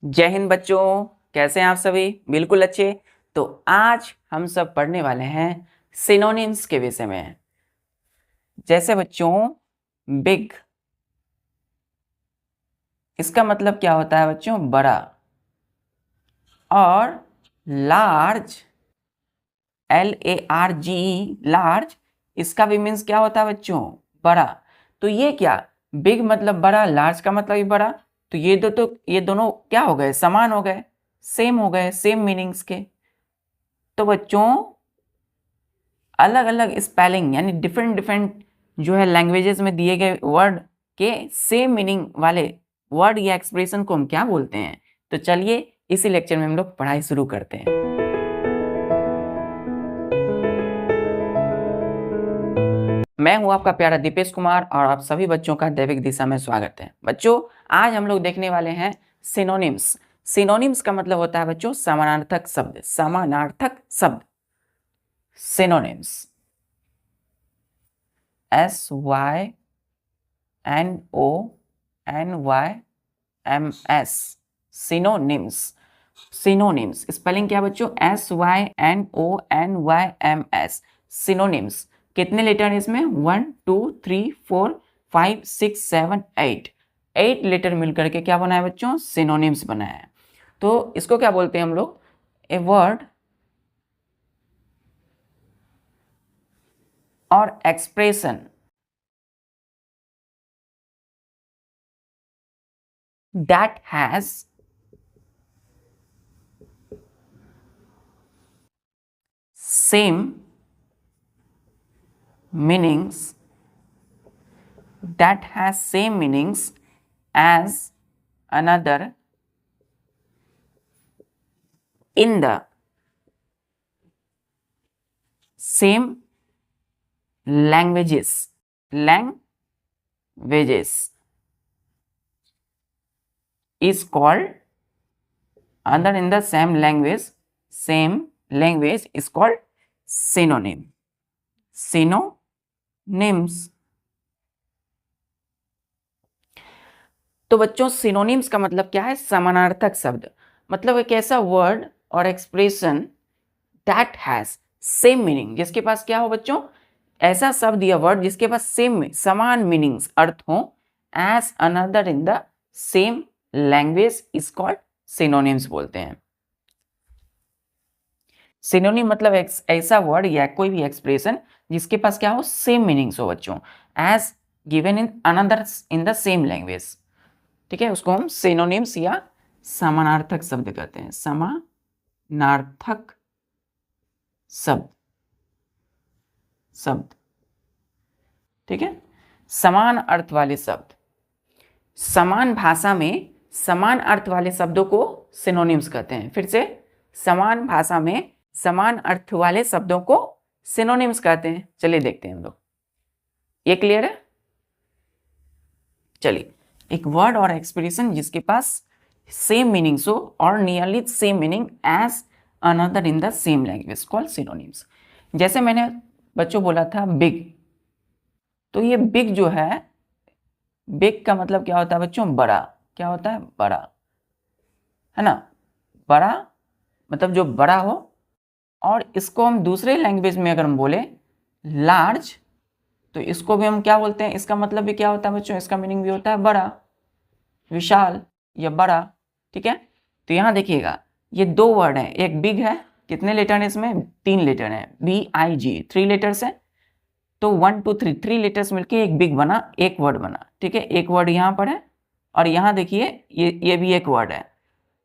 जय हिंद बच्चों, कैसे हैं आप सभी? बिल्कुल अच्छे। तो आज हम सब पढ़ने वाले हैं सिनोनिम्स के विषय में। जैसे बच्चों, बिग, इसका मतलब क्या होता है बच्चों? बड़ा। और लार्ज, LARGE, लार्ज, इसका भी मीन्स क्या होता है बच्चों? बड़ा। तो ये क्या, बिग मतलब बड़ा, लार्ज का मतलब भी बड़ा। तो ये दोनों क्या हो गए? समान हो गए, सेम हो गए, सेम मीनिंग्स के। तो बच्चों, अलग अलग स्पेलिंग यानी डिफरेंट डिफरेंट जो है लैंग्वेजेस में दिए गए वर्ड के सेम मीनिंग वाले वर्ड या एक्सप्रेशन को हम क्या बोलते हैं? तो चलिए इसी लेक्चर में हम लोग पढ़ाई शुरू करते हैं। मैं हूं आपका प्यारा दीपेश कुमार और आप सभी बच्चों का दैविक दिशा में स्वागत है। बच्चों, आज हम लोग देखने वाले हैं सिनोनिम्स। सिनोनिम्स का मतलब होता है बच्चों समानार्थक शब्द। समानार्थक शब्द, synonyms, SYNONYMS, synonyms. Synonyms spelling क्या बच्चों? SYNONYMS, synonyms. कितने लेटर हैं इसमें? 1 2 3 4 5 6 7 8, 8 लेटर मिलकर के क्या बना है बच्चों? सिनोनिम्स बना है। तो इसको क्या बोलते हैं हम लोग? ए वर्ड और expression that has same meanings, that has same meanings as another in the same languages is called, other in the same language is called synonym. Synonyms. तो बच्चों, सिनोनिम्स का मतलब क्या है? समानार्थक शब्द। मतलब एक ऐसा वर्ड और expression that has same meaning, जिसके पास क्या हो बच्चों? ऐसा शब्द या वर्ड जिसके पास सेम समान मीनिंग्स, अर्थ हो, as another in the same language is called synonyms बोलते हैं। सिनोनिम मतलब ऐसा वर्ड या कोई भी एक्सप्रेशन जिसके पास क्या हो? सेम मीनिंग्स हो बच्चों, as given in another in the same language. ठीक है, उसको हम सिनोनिम्स या समानार्थक शब्द कहते हैं। समानार्थक शब्द, ठीक है, समान अर्थ वाले शब्द। समान भाषा में समान अर्थ वाले शब्दों को सिनोनिम्स कहते हैं। फिर से, समान भाषा में समान अर्थ वाले शब्दों को सिनोनिम्स कहते हैं। चलिए देखते हैं हम लोग, ये क्लियर है? चलिए, एक वर्ड और एक्सप्रेशन जिसके पास सेम मीनिंग्स हो और nearly same meaning as another in the same language called synonyms. जैसे मैंने बच्चों बोला था बिग, तो ये बिग जो है, बिग का मतलब क्या होता है बच्चों? बड़ा। क्या होता है? बड़ा, है ना? बड़ा मतलब जो बड़ा हो। और इसको हम दूसरे लैंग्वेज में अगर हम बोले लार्ज, तो इसको भी हम क्या बोलते हैं? इसका मतलब भी क्या होता है बच्चों? इसका मीनिंग भी होता है बड़ा, विशाल या बड़ा। ठीक है, तो यहाँ देखिएगा, ये दो वर्ड हैं, एक बिग है, कितने लेटर है इसमें? 3 लेटर है, BIG, 3 लेटर्स है। तो 1 2 3, 3 लेटर्स मिलके एक बिग बना, एक वर्ड बना। ठीक है, एक वर्ड यहाँ पर है और यहाँ देखिए ये भी एक वर्ड है,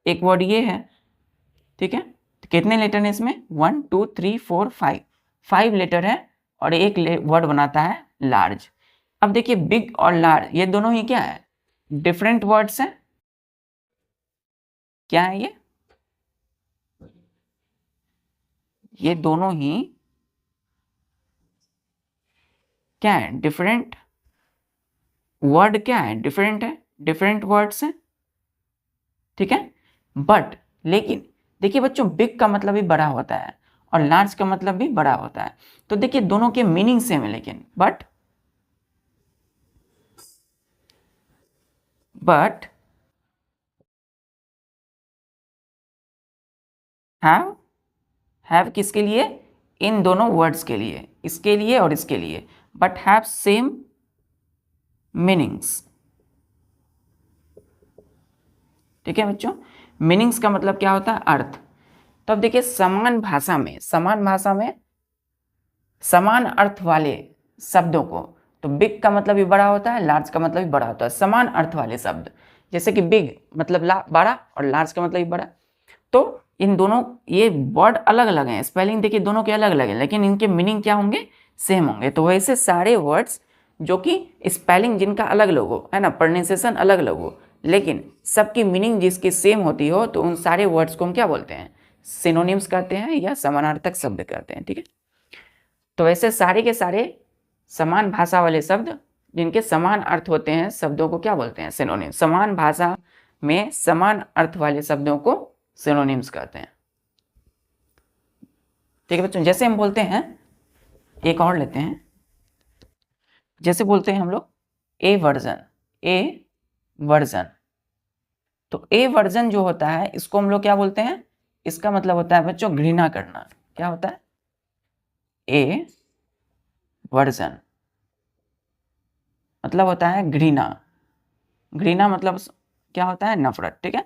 एक वर्ड ये है। ठीक है, तो कितने लेटर है इसमें? 1 2 3 4 5, 5 लेटर है और एक वर्ड बनाता है लार्ज। अब देखिए, बिग और लार्ज ये दोनों ही क्या है? डिफरेंट वर्ड्स हैं। क्या है ये दोनों ही क्या है? Different word. क्या है? डिफरेंट है, डिफरेंट वर्ड्स हैं। ठीक है, बट लेकिन देखिए बच्चों, बिग का मतलब भी बड़ा होता है और लार्ज का मतलब भी बड़ा होता है। तो देखिए दोनों के मीनिंग सेम है, लेकिन बट हैव किसके लिए? इन दोनों वर्ड्स के लिए, इसके लिए और इसके लिए, बट हैव सेम मीनिंग्स। ठीक है बच्चों, मीनिंग्स का मतलब क्या होता है? अर्थ। तो अब देखिए समान भाषा में समान अर्थ वाले शब्दों को, तो बिग का मतलब भी बड़ा होता है, लार्ज का मतलब भी बड़ा होता है। समान अर्थ वाले शब्द जैसे कि बिग मतलब बड़ा और लार्ज का मतलब भी बड़ा, तो इन दोनों ये वर्ड अलग अलग हैं, स्पेलिंग देखिए दोनों के अलग अलग हैं, लेकिन इनके मीनिंग क्या होंगे? सेम होंगे। तो वैसे सारे वर्ड्स जो कि स्पेलिंग जिनका अलग अलग हो, है ना, प्रोनाउंसिएशन अलग अलग हो, लेकिन सबकी मीनिंग जिसकी सेम होती हो, तो उन सारे वर्ड्स को हम क्या बोलते हैं? सिनोनिम्स कहते हैं या समानार्थक शब्द कहते हैं। ठीक है, तो वैसे सारे के सारे समान भाषा वाले शब्द जिनके समान अर्थ होते हैं, शब्दों को क्या बोलते हैं? सिनोनिम। समान भाषा में समान अर्थ वाले शब्दों को सिनोनिम्स कहते हैं। ठीक है बच्चों, जैसे हम बोलते हैं, एक और लेते हैं, जैसे बोलते हैं हम लोग ए वर्जन। तो ए वर्जन जो होता है, इसको हम लोग क्या बोलते हैं? इसका मतलब होता है बच्चों घृणा करना। क्या होता है? ए वर्जन मतलब होता है घृणा। घृणा मतलब क्या होता है? नफरत। ठीक है,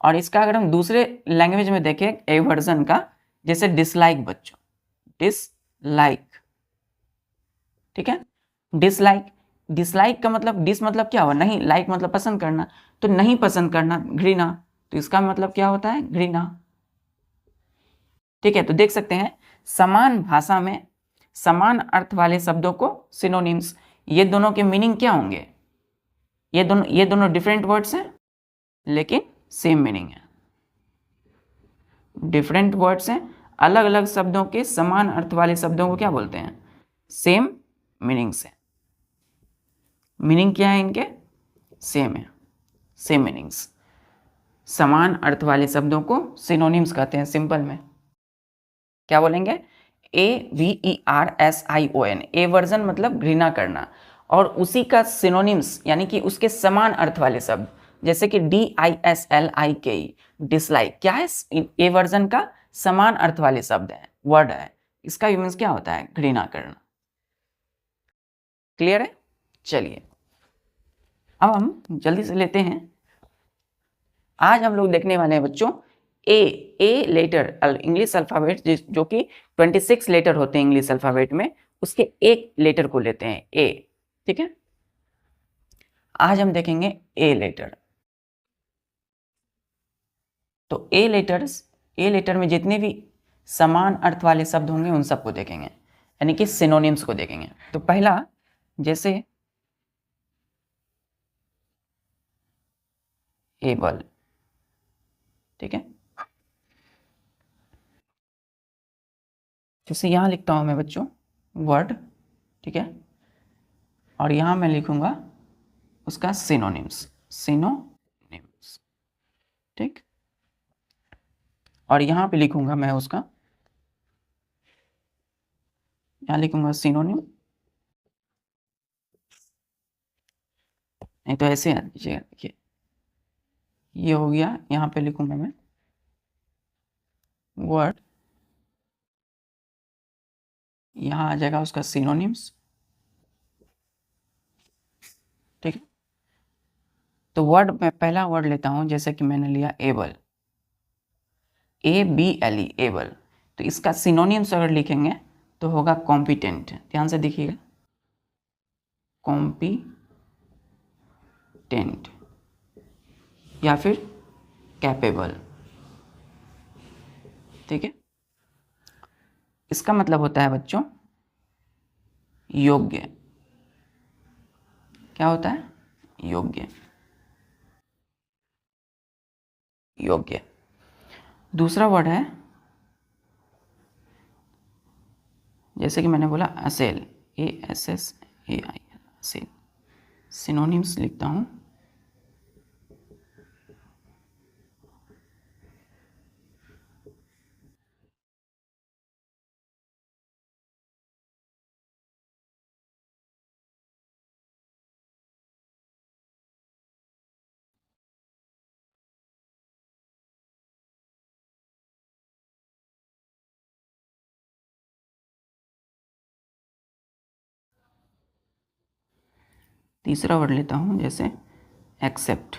और इसका अगर हम दूसरे लैंग्वेज में देखें ए वर्जन का, जैसे डिसलाइक बच्चों, डिसलाइक। ठीक है, डिसलाइक का मतलब, डिस मतलब क्या हुआ? नहीं, लाइक मतलब पसंद करना, तो नहीं पसंद करना, घृणा, तो इसका मतलब क्या होता है? घृणा। ठीक है, तो देख सकते हैं समान भाषा में समान अर्थ वाले शब्दों को सिनोनिम्स, ये दोनों के मीनिंग क्या होंगे? ये दोनों डिफरेंट वर्ड्स हैं लेकिन सेम मीनिंग है। डिफरेंट वर्ड्स हैं, अलग अलग शब्दों के समान अर्थ वाले शब्दों को क्या बोलते हैं? सेम मीनिंग से। मीनिंग क्या है इनके? सेम है, सेम मीनिंग्स। समान अर्थ वाले शब्दों को सिनोनिम्स कहते हैं। सिंपल में क्या बोलेंगे? AVERSION, ए वर्जन मतलब घृणा करना, और उसी का सिनोनिम्स यानी कि उसके समान अर्थ वाले शब्द जैसे कि DISLIKE, डिसलाइक, क्या है? ए वर्जन का समान अर्थ वाले शब्द है, वर्ड है, इसका मीन्स क्या होता है? घृणा करना। क्लियर है? चलिए अब हम जल्दी से लेते हैं। आज हम लोग देखने वाले हैं बच्चों ए लेटर, इंग्लिश अल्फाबेट जो कि 26 लेटर होते हैं इंग्लिश अल्फाबेट में, उसके एक लेटर को लेते हैं ए। ठीक है, आज हम देखेंगे ए लेटर। तो ए लेटर में जितने भी समान अर्थ वाले शब्द होंगे उन सबको देखेंगे, यानी कि सिनोनिम्स को देखेंगे। तो पहला जैसे एबल। ठीक है, जैसे यहां लिखता हूं मैं बच्चों वर्ड। ठीक है, और यहां मैं लिखूंगा उसका सिनोनिम्स। ठीक, और यहां पे लिखूंगा मैं उसका, यहां लिखूंगा सिनोनिम, नहीं तो ऐसे लीजिएगा। देखिए ये हो गया, यहां पे लिखूंगा मैं वर्ड, यहां आ जाएगा उसका सिनोनिम्स। ठीक है, तो वर्ड में पहला वर्ड लेता हूं, जैसे कि मैंने लिया एबल, ABLE, एबल। तो इसका सिनोनिम्स अगर लिखेंगे तो होगा कॉम्पिटेंट। ध्यान से देखिएगा, कॉम्पिटेंट या फिर कैपेबल। ठीक है, इसका मतलब होता है बच्चों योग्य। क्या होता है? योग्य। योग्य। दूसरा वर्ड है, जैसे कि मैंने बोला असेल, ASSAIL, असेल। सिनोनिम्स लिखता हूं, तीसरा वर्ड लेता हूँ, जैसे एक्सेप्ट।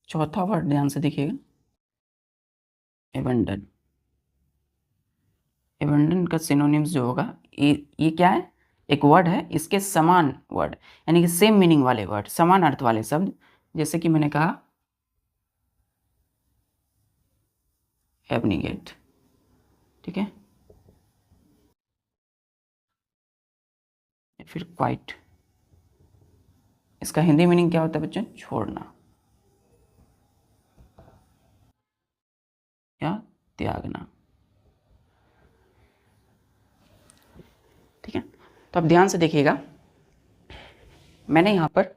चौथा वर्ड ध्यान से देखिएगा, एबंडन। एबंडन का सिनोनिम्स जो होगा, ये क्या है, एक वर्ड है, इसके समान वर्ड यानी कि सेम मीनिंग वाले वर्ड, समान अर्थ वाले शब्द, जैसे कि मैंने कहा एबनिगेट, ठीक है, फिर क्वाइट। इसका हिंदी मीनिंग क्या होता है बच्चों, छोड़ना या त्यागना, ठीक है। तो अब ध्यान से देखिएगा, मैंने यहाँ पर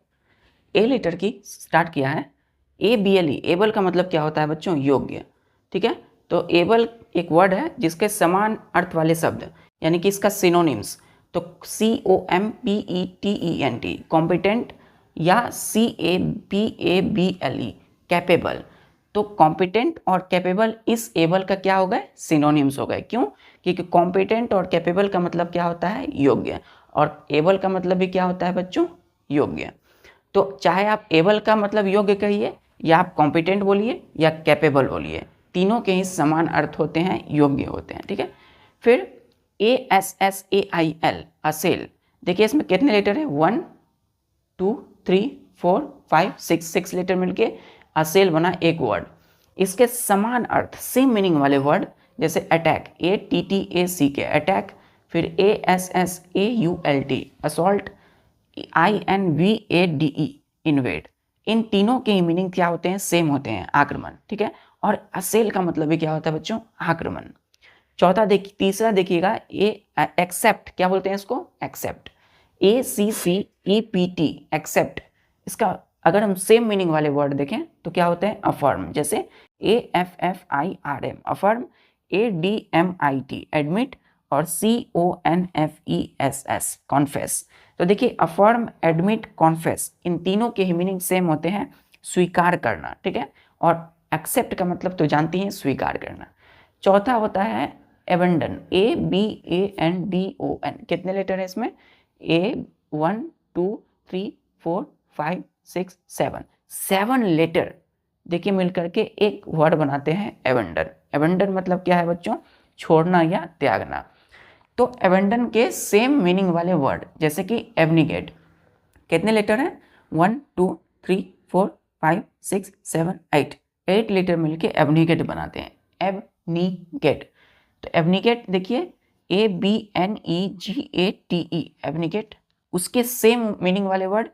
ए लेटर की स्टार्ट किया है, ABLE, एबल का मतलब क्या होता है बच्चों, योग्य, ठीक है। तो एबल एक वर्ड है जिसके समान अर्थ वाले शब्द, यानी कि इसका सिनोनिम्स, तो COMPETENT, कॉम्पिटेंट, या CAPABLE, कैपेबल। तो कॉम्पिटेंट और कैपेबल इस एबल का क्या हो गए, सिनोनिम्स हो गए। क्यों, क्योंकि कॉम्पिटेंट और कैपेबल का मतलब क्या होता है, योग्य, और एबल का मतलब भी क्या होता है बच्चों, योग्य। तो चाहे आप एबल का मतलब योग्य कहिए, या आप कॉम्पिटेंट बोलिए, या कैपेबल बोलिए, तीनों के ही समान अर्थ होते हैं, योग्य होते हैं, ठीक है। फिर ASSAIL, असेल, देखिए इसमें कितने लेटर है, 1 2 3 4 5 6 लेटर मिलके असेल बना एक वर्ड। इसके समान अर्थ, सेम मीनिंग वाले वर्ड, जैसे अटैक, ATTACK, अटैक, फिर ASSAULT, असॉल्ट, INVADE, इन्वेड। इन तीनों के मीनिंग क्या होते हैं, सेम होते हैं, आक्रमण, ठीक है। और असेल का मतलब भी क्या होता है बच्चों, आक्रमण। तीसरा देखिएगा, ये एक्सेप्ट, क्या बोलते हैं इसको, एक्सेप्ट, ACCEPT, एक्सेप्ट। इसका अगर हम सेम मीनिंग वाले वर्ड देखें तो क्या होते हैं, अफर्म, जैसे AFFIRM, अफर्म, ADMIT, एडमिट, और CONFESS, कॉन्फेस। तो देखिए अफर्म, एडमिट, कॉन्फेस, इन तीनों के ही मीनिंग सेम होते हैं, स्वीकार करना, ठीक है। और एक्सेप्ट का मतलब तो जानती हैं, स्वीकार करना। चौथा होता है एबंडन, ABANDON, कितने लेटर है इसमें, A 1 2 3 4 5 6 7, 7 लेटर देखिए मिलकर के एक वर्ड बनाते हैं एबंडन। एबंडन मतलब क्या है बच्चों, छोड़ना या त्यागना। तो एबंडन के सेम मीनिंग वाले वर्ड, जैसे कि एबनिगेट, कितने लेटर हैं, 1 2 3 4 5 6 7 8, 8 लेटर मिलके एबनिगेट बनाते हैं, एबनिगेट। तो एबनिगेट देखिए, ABNEGATE, एबनिगेट। उसके सेम मीनिंग वाले वर्ड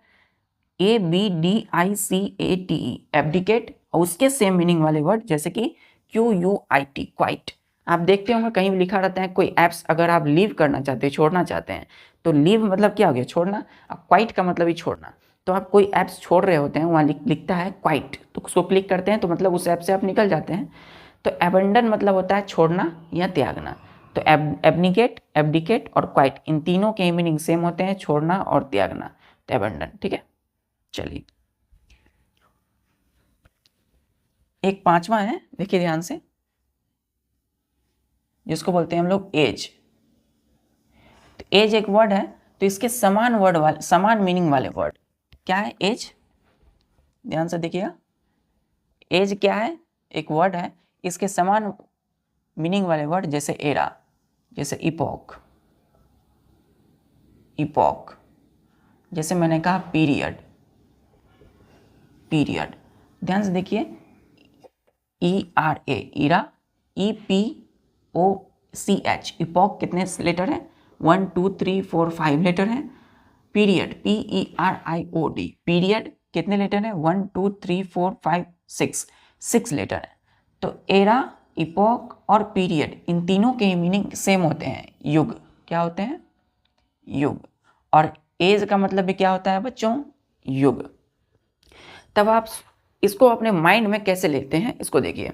ABDICATE, एब्डिकेट, और उसके सेम मीनिंग वाले वर्ड जैसे कि QUIT, क्वाइट। आप देखते होंगे कहीं भी लिखा रहता है, कोई एप्स अगर आप लीव करना चाहते हैं, छोड़ना चाहते हैं, तो लीव मतलब क्या हो गया, छोड़ना, क्वाइट का मतलब ही छोड़ना। तो आप कोई ऐप्स छोड़ रहे होते हैं, वहाँ लिखता है क्वाइट, तो उसको क्लिक करते हैं तो मतलब उस ऐप से आप निकल जाते हैं। तो एबंडन मतलब होता है छोड़ना या त्यागना। तो एबनिकेट, एब्डिकेट और क्वाइट, इन तीनों के मीनिंग सेम होते हैं, छोड़ना और त्यागना, तो एबंडन, ठीक है। चलिए एक पांचवा है, देखिए ध्यान से, जिसको बोलते हैं हम लोग एज। तो एज एक वर्ड है, तो इसके समान वर्ड वाले, समान मीनिंग वाले वर्ड क्या है, एज। ध्यान से देखिएगा, एज क्या है, एक वर्ड है, इसके समान मीनिंग वाले वर्ड जैसे एरा, जैसे इपॉक, इपॉक, जैसे मैंने कहा पीरियड, पीरियड। ध्यान से देखिए, ERA, इरा, EPOCH, इपॉक, कितने लेटर है, 1 2 3 4 5 लेटर है। पीरियड, PERIOD, पीरियड, कितने लेटर है, 1 2 3 4 5 6, 6 लेटर है। तो एरा, इपॉक और पीरियड, इन तीनों के मीनिंग सेम होते हैं, युग, क्या होते हैं, युग। और एज का मतलब भी क्या होता है बच्चों, युग। तब आप इसको अपने माइंड में कैसे लेते हैं, इसको देखिए।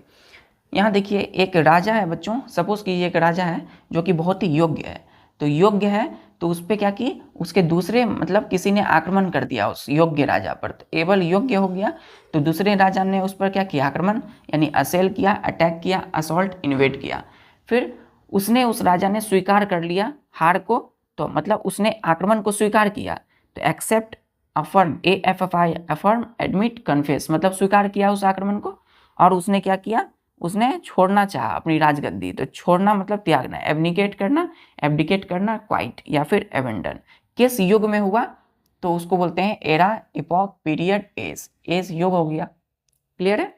यहाँ देखिए एक राजा है बच्चों, सपोज कीजिए एक राजा है जो कि बहुत ही योग्य है, तो योग्य है तो उस पर क्या की, उसके दूसरे मतलब किसी ने आक्रमण कर दिया उस योग्य राजा पर, तो एबल योग्य हो गया, तो दूसरे राजा ने उस पर क्या किया, आक्रमण यानी असेल किया, अटैक किया, असॉल्ट, इन्वेड किया। फिर उसने, उस राजा ने स्वीकार कर लिया हार को, तो मतलब उसने आक्रमण को स्वीकार किया, तो accept, affirm, AFFI, affirm, admit, confess, मतलब स्वीकार किया उस आक्रमण को, और उसने क्या किया, उसने छोड़ना चाहा अपनी राजगद्दी, तो छोड़ना मतलब त्यागना, एब्डिकेट करना, क्वाइट, या फिर एबेंडन। किस युग में हुआ, तो उसको बोलते हैं era, epoch, period, age. Age युग हो गया, क्लियर है।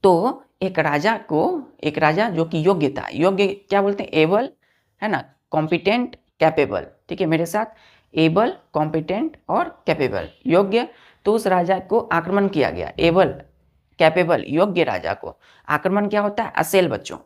तो एक राजा जो कि योग्य था, योग्य क्या बोलते हैं, एबल है ना, कॉम्पिटेंट, कैपेबल, ठीक है मेरे साथ, एबल, कॉम्पिटेंट और कैपेबल, योग्य। तो उस राजा को आक्रमण किया गया, एबल, कैपेबल, योग्य राजा को आक्रमण क्या होता है, असेल बच्चों,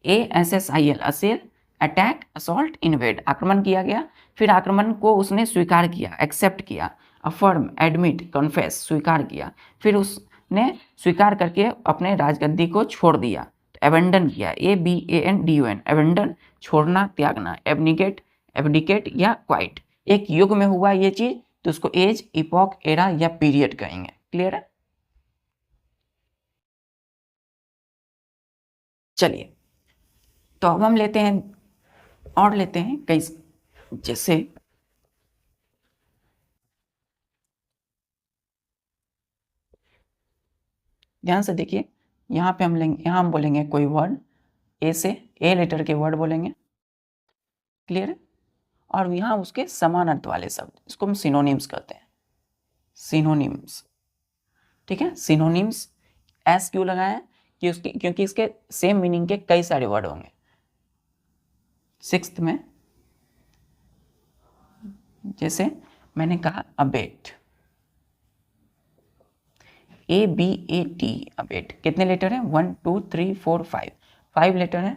ASSIL, असेल, अटैक, असॉल्ट, इन्वेड, आक्रमण किया गया। फिर आक्रमण को उसने स्वीकार किया, एक्सेप्ट किया, अफर्म, एडमिट, कन्फेस, स्वीकार किया। फिर उसने स्वीकार करके अपने राजगद्दी को छोड़ दिया, तो एबेंडन किया, ABANDON, एबेंडन, छोड़ना, त्यागना, एब्डिकेट या क्वाइट। एक युग में हुआ ये चीज, तो उसको एज, इपॉक, एरा या पीरियड कहेंगे, क्लियर है। चलिए, तो अब हम लेते हैं कई, जैसे ध्यान से देखिए, यहाँ पे हम बोलेंगे कोई वर्ड, ए से, ए लेटर के वर्ड बोलेंगे, क्लियर है। और यहाँ उसके समान अर्थ वाले शब्द, इसको हम सिनोनिम्स कहते हैं, सिनोनिम्स, ठीक है। सिनोनिम्स एस क्यों लगाया, क्योंकि इसके सेम मीनिंग के कई सारे वर्ड होंगे। सिक्स्थ में जैसे मैंने कहा अबेट, ABAT, अबेट, कितने लेटर हैं, 1 2 3 4 5 लेटर हैं।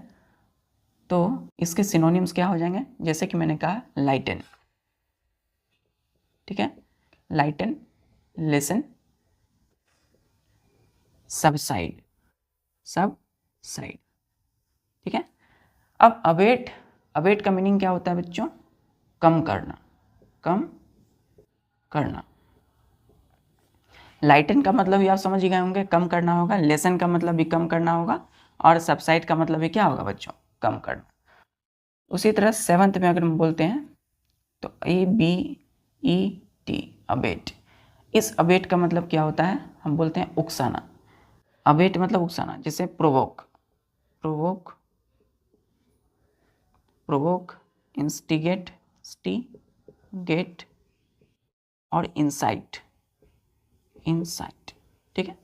तो इसके सिनोनिम्स क्या हो जाएंगे, जैसे कि मैंने कहा लाइटन, ठीक है, लाइटन, लेसन, सबसाइड, ठीक है। अब अबेट का मीनिंग क्या होता है बच्चों, कम करना, लाइटन का मतलब भी आप समझ ही गए होंगे, कम करना होगा, लेसन का मतलब भी कम करना होगा, और सबसाइड का मतलब भी क्या होगा बच्चों, कम करना। उसी तरह सेवंथ में अगर हम बोलते हैं तो ABET, अबेट, इस अबेट का मतलब क्या होता है, हम बोलते हैं उकसाना, अबेट मतलब उकसाना, जैसे प्रोवोक, इंस्टिगेट और इंसाइट, ठीक है।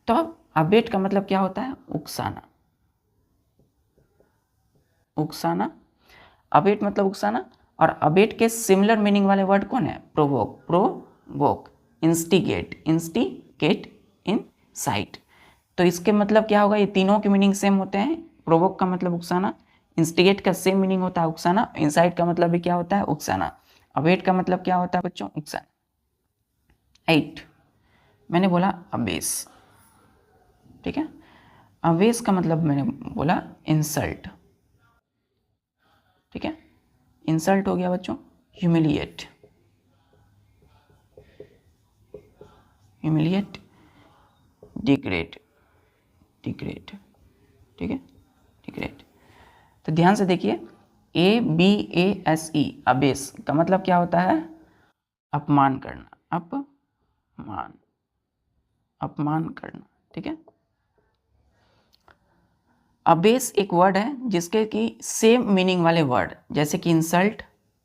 तो अब अबेट का मतलब क्या होता है, उकसाना, अबेट मतलब उकसाना। और अबेट के सिमिलर मीनिंग वाले वर्ड कौन है, प्रोवोक, इंस्टिगेट, इंसाइट। तो इसके मतलब क्या होगा, ये तीनों के मीनिंग सेम होते हैं, प्रोवोक का मतलब उकसाना, इंस्टिगेट का सेम मीनिंग होता है उकसाना, इंसाइट का मतलब भी क्या होता है, उकसाना। अबेट का मतलब क्या होता है बच्चों, उकसाना। 8 मैंने बोला अबेस, ठीक है, अबेस का मतलब मैंने बोला इंसल्ट, ठीक है, इंसल्ट हो गया बच्चों, ह्यूमिलिएट, डिग्रेड, ठीक है, डिग्रेड। तो ध्यान से देखिए, ABASE, अबेस का मतलब क्या होता है, अपमान करना, अपमान करना, ठीक है। अबेस एक वर्ड है जिसके कि सेम मीनिंग वाले वर्ड, जैसे कि इंसल्ट,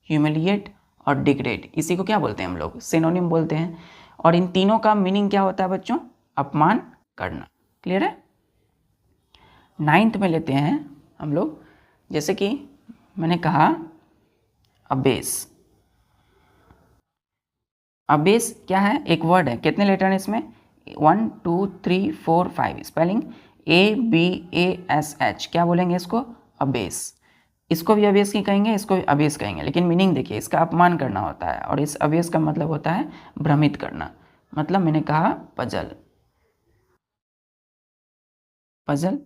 ह्यूमिलिएट और डिग्रेड, इसी को क्या बोलते हैं हम लोग, सिनोनिम बोलते हैं। और इन तीनों का मीनिंग क्या होता है बच्चों, अपमान करना, क्लियर है। 9th में लेते हैं हम लोग, जैसे कि मैंने कहा अबेस, अबेस क्या है, एक वर्ड है, कितने लेटर हैं इसमें, 1 2 3 4 5, स्पेलिंग ABASH, क्या बोलेंगे इसको, अबेस। इसको भी अबेस की कहेंगे, इसको भी अबेस कहेंगे, लेकिन मीनिंग देखिए, इसका अपमान करना होता है, और इस अबेस का मतलब होता है भ्रमित करना, मतलब मैंने कहा पजल,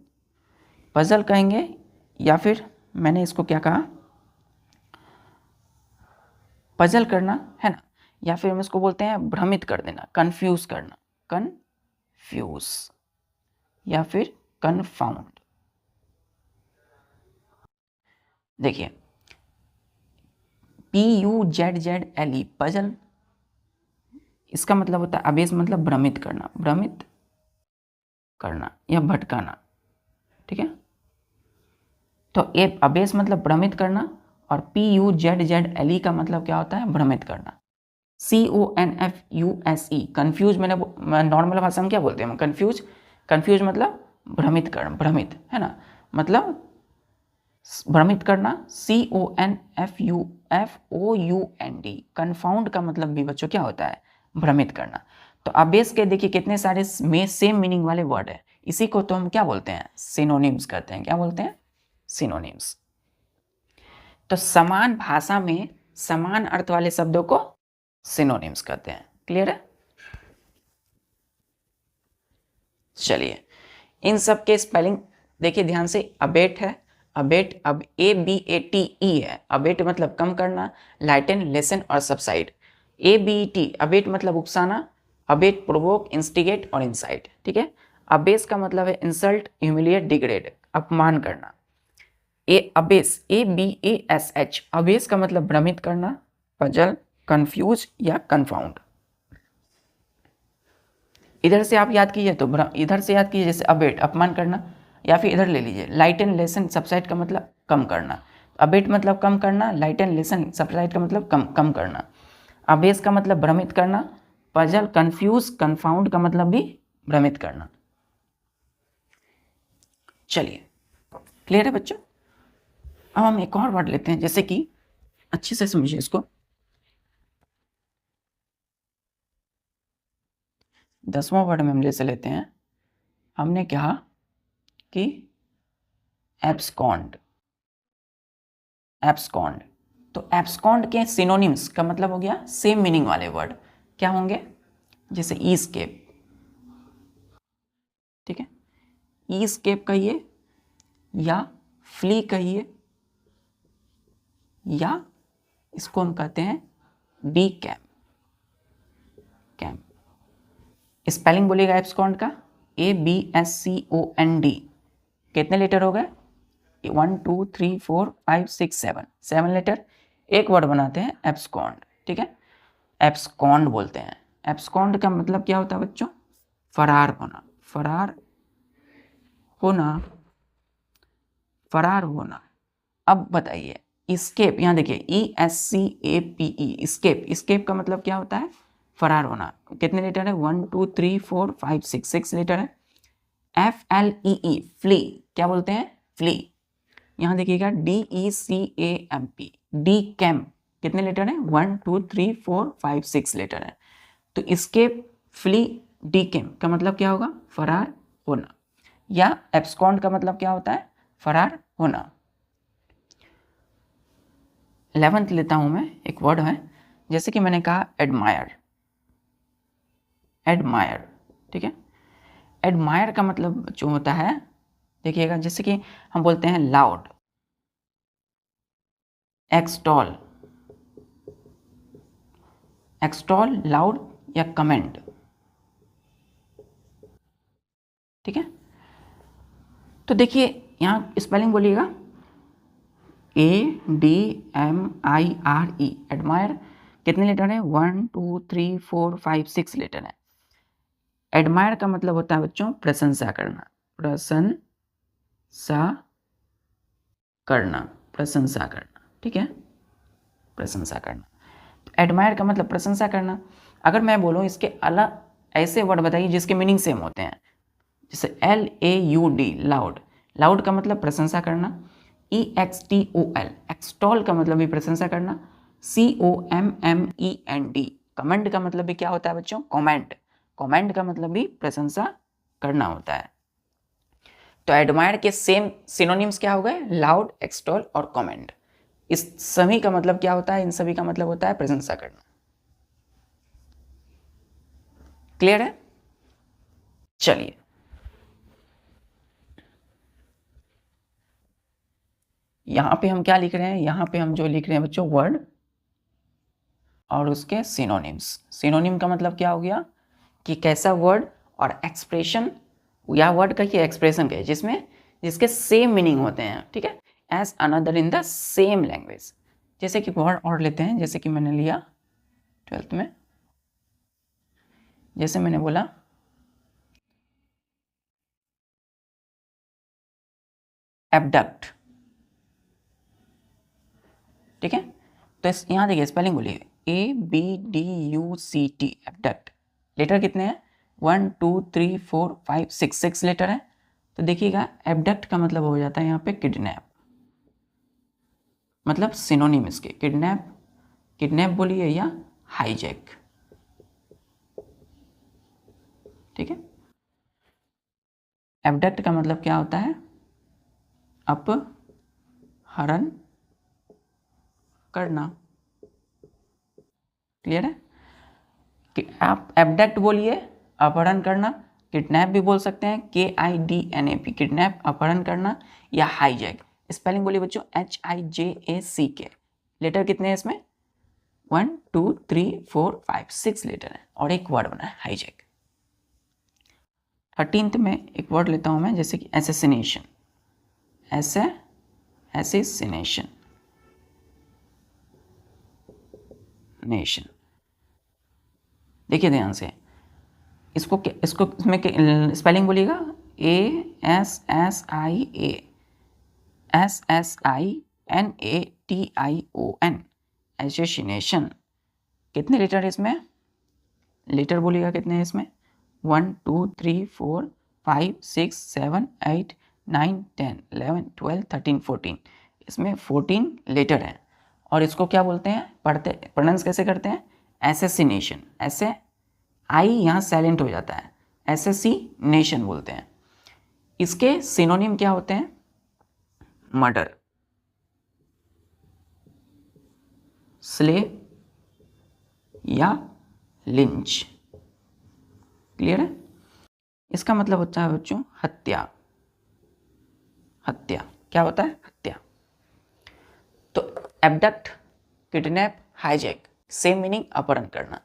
पजल कहेंगे, या फिर मैंने इसको क्या कहा, पजल करना है ना, या फिर हम इसको बोलते हैं भ्रमित कर देना, कंफ्यूज करना, कंफ्यूज या फिर कन्फाउंड। देखिए PUZZLE पजल, इसका मतलब होता है अबेस, मतलब भ्रमित करना, भ्रमित करना या भटकाना, ठीक है। तो ए अबेस मतलब भ्रमित करना, और PUZZLE का मतलब क्या होता है, भ्रमित करना। CONFUSE कंफ्यूज, मैंने नॉर्मल भाषा में क्या बोलते हैं, कंफ्यूज, कंफ्यूज मतलब भ्रमित करना, भ्रमित है ना, मतलब भ्रमित करना। CONFUFOUND कन्फाउंड का मतलब भी बच्चों क्या होता है, भ्रमित करना। तो अबेस के देखिए कितने सारे में सेम मीनिंग वाले वर्ड है, इसी को तो हम क्या बोलते हैं, सिनोनिम्स कहते हैं। क्या बोलते हैं, सिनोनिम्स। तो समान भाषा में समान अर्थ वाले शब्दों को सिनोनिम्स कहते हैं। क्लियर है। चलिए इन सब के स्पेलिंग देखिए ध्यान से। अबेट है, अबेट, अब ABATE है, अबेट मतलब कम करना, लाइटन, लेसन और सबसाइड। ABET अबेट मतलब उकसाना, अबेट प्रोवोक, इंस्टिगेट और इंसाइट, ठीक है। अबेस का मतलब है इंसल्ट, ह्यूमिलिएट, डिग्रेड, अपमान करना। अबेस ABASH अबेस का मतलब भ्रमित करना, पजल, कंफ्यूज या कन्फाउंड। इधर से आप याद कीजिए तो इधर से याद कीजिए, जैसे अबेट अपमान करना, या फिर इधर ले लीजिए लाइटन, लेसन, सबसाइड का मतलब कम करना। अबेट मतलब कम करना, लाइटन, लेसन, सबसाइड का मतलब कम करना। अबेस का मतलब भ्रमित करना, पजल, कंफ्यूज, कन्फाउंड का मतलब भी भ्रमित करना। चलिए क्लियर है बच्चों। अब हम एक और वर्ड लेते हैं, जैसे कि अच्छे से समझिए इसको। 10वां वर्ड में हम जैसे लेते हैं, हमने कहा कि एब्सकॉन्ड, एब्सकॉन्ड। तो एब्सकॉन्ड के सिनोनिम्स का मतलब हो गया सेम मीनिंग वाले वर्ड, क्या होंगे, जैसे ईस्केप, ठीक है, ईस्केप कहिए, या फ्ली कहिए, या इसको हम कहते हैं डी कैम, कैम। स्पेलिंग बोलिएगा एब्सकॉन्ड का, ABSCOND। कितने लेटर हो गए, 1 2 3 4 5 6 7, 7 लेटर, एक वर्ड बनाते हैं एब्सकॉन्ड, ठीक है। एब्सकॉन्ड बोलते हैं। एब्सकॉन्ड का मतलब क्या होता है बच्चों, फरार होना, फरार होना, फरार होना। अब बताइए इस्केप, यहाँ देखिए ESCAPE, स्केप, स्केप का मतलब क्या होता है, फरार होना। कितने लेटर है, 1 2 3 4 5 6, 6 लेटर है। FLEE फ्ली, क्या बोलते हैं, फ्ली। यहाँ देखिएगा DECAMP, डी कैम्प, कितने लेटर है, 1 2 3 4 5 6 लेटर है। तो escape, फ्ली, डी कैम्प का मतलब क्या होगा, फरार होना, या एब्सकॉन्ड का मतलब क्या होता है, फरार होना। 11th लेता हूं मैं, एक वर्ड है, जैसे कि मैंने कहा एडमायर, एडमायर, ठीक है। एडमायर का मतलब जो होता है, देखिएगा जैसे कि हम बोलते हैं लाउड, एक्सटॉल, एक्सटॉल, लाउड या कमेंट, ठीक है। तो देखिए यहाँ स्पेलिंग बोलिएगा ADMIRE, एडमायर, कितने लेटर है, 1 2 3 4 5 6 लेटर है। एडमायर का मतलब होता है बच्चों प्रशंसा करना, प्रशंसा करना, प्रशंसा करना, ठीक है, प्रशंसा करना। एडमायर का मतलब प्रशंसा करना। अगर मैं बोलूँ इसके अलग ऐसे वर्ड बताइए जिसके मीनिंग सेम होते हैं, जैसे LAUD लाउड, लाउड का मतलब प्रशंसा करना। EXTOL एक्सटॉल का मतलब भी प्रशंसा करना। COMMEND कमेंट का मतलब भी क्या होता है बच्चों, कमेंट, कमेंट का मतलब भी प्रशंसा करना होता है। तो एडमायर के सेम सिनोनिम्स क्या हो गए, लाउड, एक्सटॉल और कमेंट। इस सभी का मतलब क्या होता है, इन सभी का मतलब होता है प्रशंसा करना। क्लियर है। चलिए यहाँ पे हम क्या लिख रहे हैं, यहाँ पे हम जो लिख रहे हैं बच्चों वर्ड और उसके सिनोनिम्स। सिनोनिम का मतलब क्या हो गया कि कैसा वर्ड और एक्सप्रेशन, या वर्ड का ही एक्सप्रेशन का है जिसके सेम मीनिंग होते हैं, ठीक है, as another in the same language. जैसे कि वर्ड और लेते हैं, जैसे कि मैंने लिया 12th में, जैसे मैंने बोला एबडक्ट, ठीक है। तो यहाँ देखिए स्पेलिंग बोलिए ABDUCT, एबडक्ट। लेटर कितने हैं, 1 2 3 4 5 6 लेटर है। तो देखिएगा एबडक्ट का मतलब हो जाता है यहाँ पे किडनैप, मतलब सिनोनिम इसके किडनैप, किडनैप बोलिए या हाईजैक, ठीक है। एबडक्ट का मतलब क्या होता है, अपहरण करना, क्लियर है। कि आप एबडक्ट बोलिए अपहरण करना, किडनैप भी बोल सकते हैं KIDNAP, किडनैप अपहरण करना, या हाईजैक। स्पेलिंग बोलिए बच्चों HIJACK। लेटर कितने हैं इसमें, 1 2 3 4 5 6 लेटर है और एक वर्ड बना है हाईजैक। 13th में एक वर्ड लेता हूं मैं, जैसे कि एसेसिनेशन, एसेसिनेशन, नेशन। देखिए ध्यान से, इसको इसमें स्पेलिंग बोलिएगा ASSINATION, एसेसिनेशन। कितने लेटर है इसमें, लेटर बोलिएगा कितने हैं इसमें, 1 2 3 4 5 6 7 8 9 10 11 12 13 14, इसमें 14 लेटर हैं। और इसको क्या बोलते हैं, प्रोनाउंस कैसे करते हैं, एसेसिनेशन। ऐसे आई यहाँ साइलेंट हो जाता है, एसेसिनेशन बोलते हैं। इसके सिनोनिम क्या होते हैं, मर्डर, स्लेव या लिंच, क्लियर है। इसका मतलब होता है बच्चों हत्या, हत्या क्या होता है, हत्या। तो abduct, kidnap, hijack, same meaning अपहरण करना।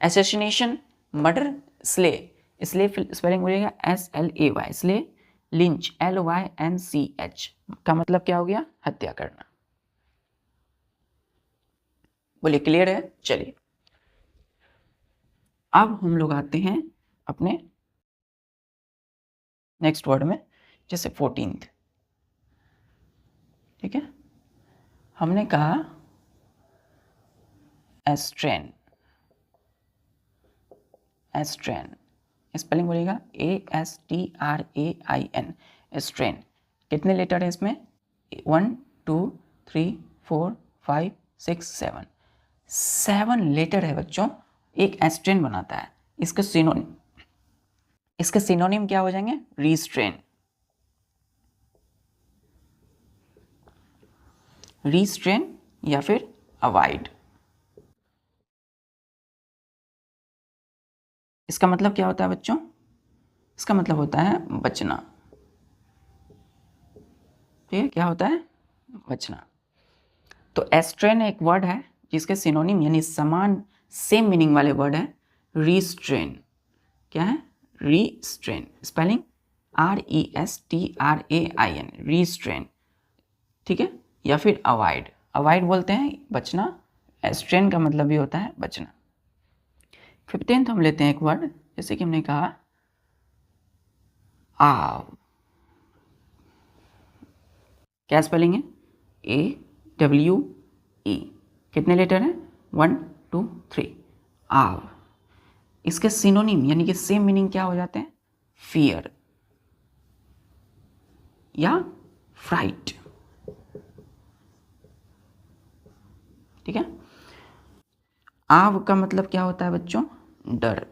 Assassination, murder, slay, slay spelling बोलिएगा SLAY, स्ले। लिंच, LYNCH का मतलब क्या हो गया, हत्या करना। बोलिए क्लियर है। चलिए अब हम लोग आते हैं अपने नेक्स्ट वर्ड में, जैसे 14th, ठीक है। हमने कहा एस्ट्रेन, एस्ट्रेन, स्पेलिंग बोलिएगा ASTRAIN, एस्ट्रेन। कितने लेटर है इसमें, 1 2 3 4 5 6 7, 7 लेटर है बच्चों, एक एस्ट्रेन बनाता है। इसके सिनोनिम क्या हो जाएंगे, रिस्ट्रेन, रिस्ट्रेन या फिर अवॉइड। इसका मतलब क्या होता है बच्चों, इसका मतलब होता है बचना, ठीक है, क्या होता है, बचना। तो एस्ट्रेन एक वर्ड है जिसके सिनोनिम यानी समान सेम मीनिंग वाले वर्ड है रिस्ट्रेन। क्या है, रिस्ट्रेन, स्पेलिंग RESTRAIN, रिस्ट्रेन, ठीक है। या फिर अवॉइड, अवॉइड बोलते हैं बचना, एस्ट्रेन का मतलब भी होता है बचना। 15th हम लेते हैं एक वर्ड, जैसे कि हमने कहा आव, क्या स्पेलिंग है, AWE, कितने लेटर हैं, 1 2 3, आव। इसके सिनोनिम यानी कि सेम मीनिंग क्या हो जाते हैं, फियर या फ्राइट, ठीक है। आव का मतलब क्या होता है बच्चों, डर।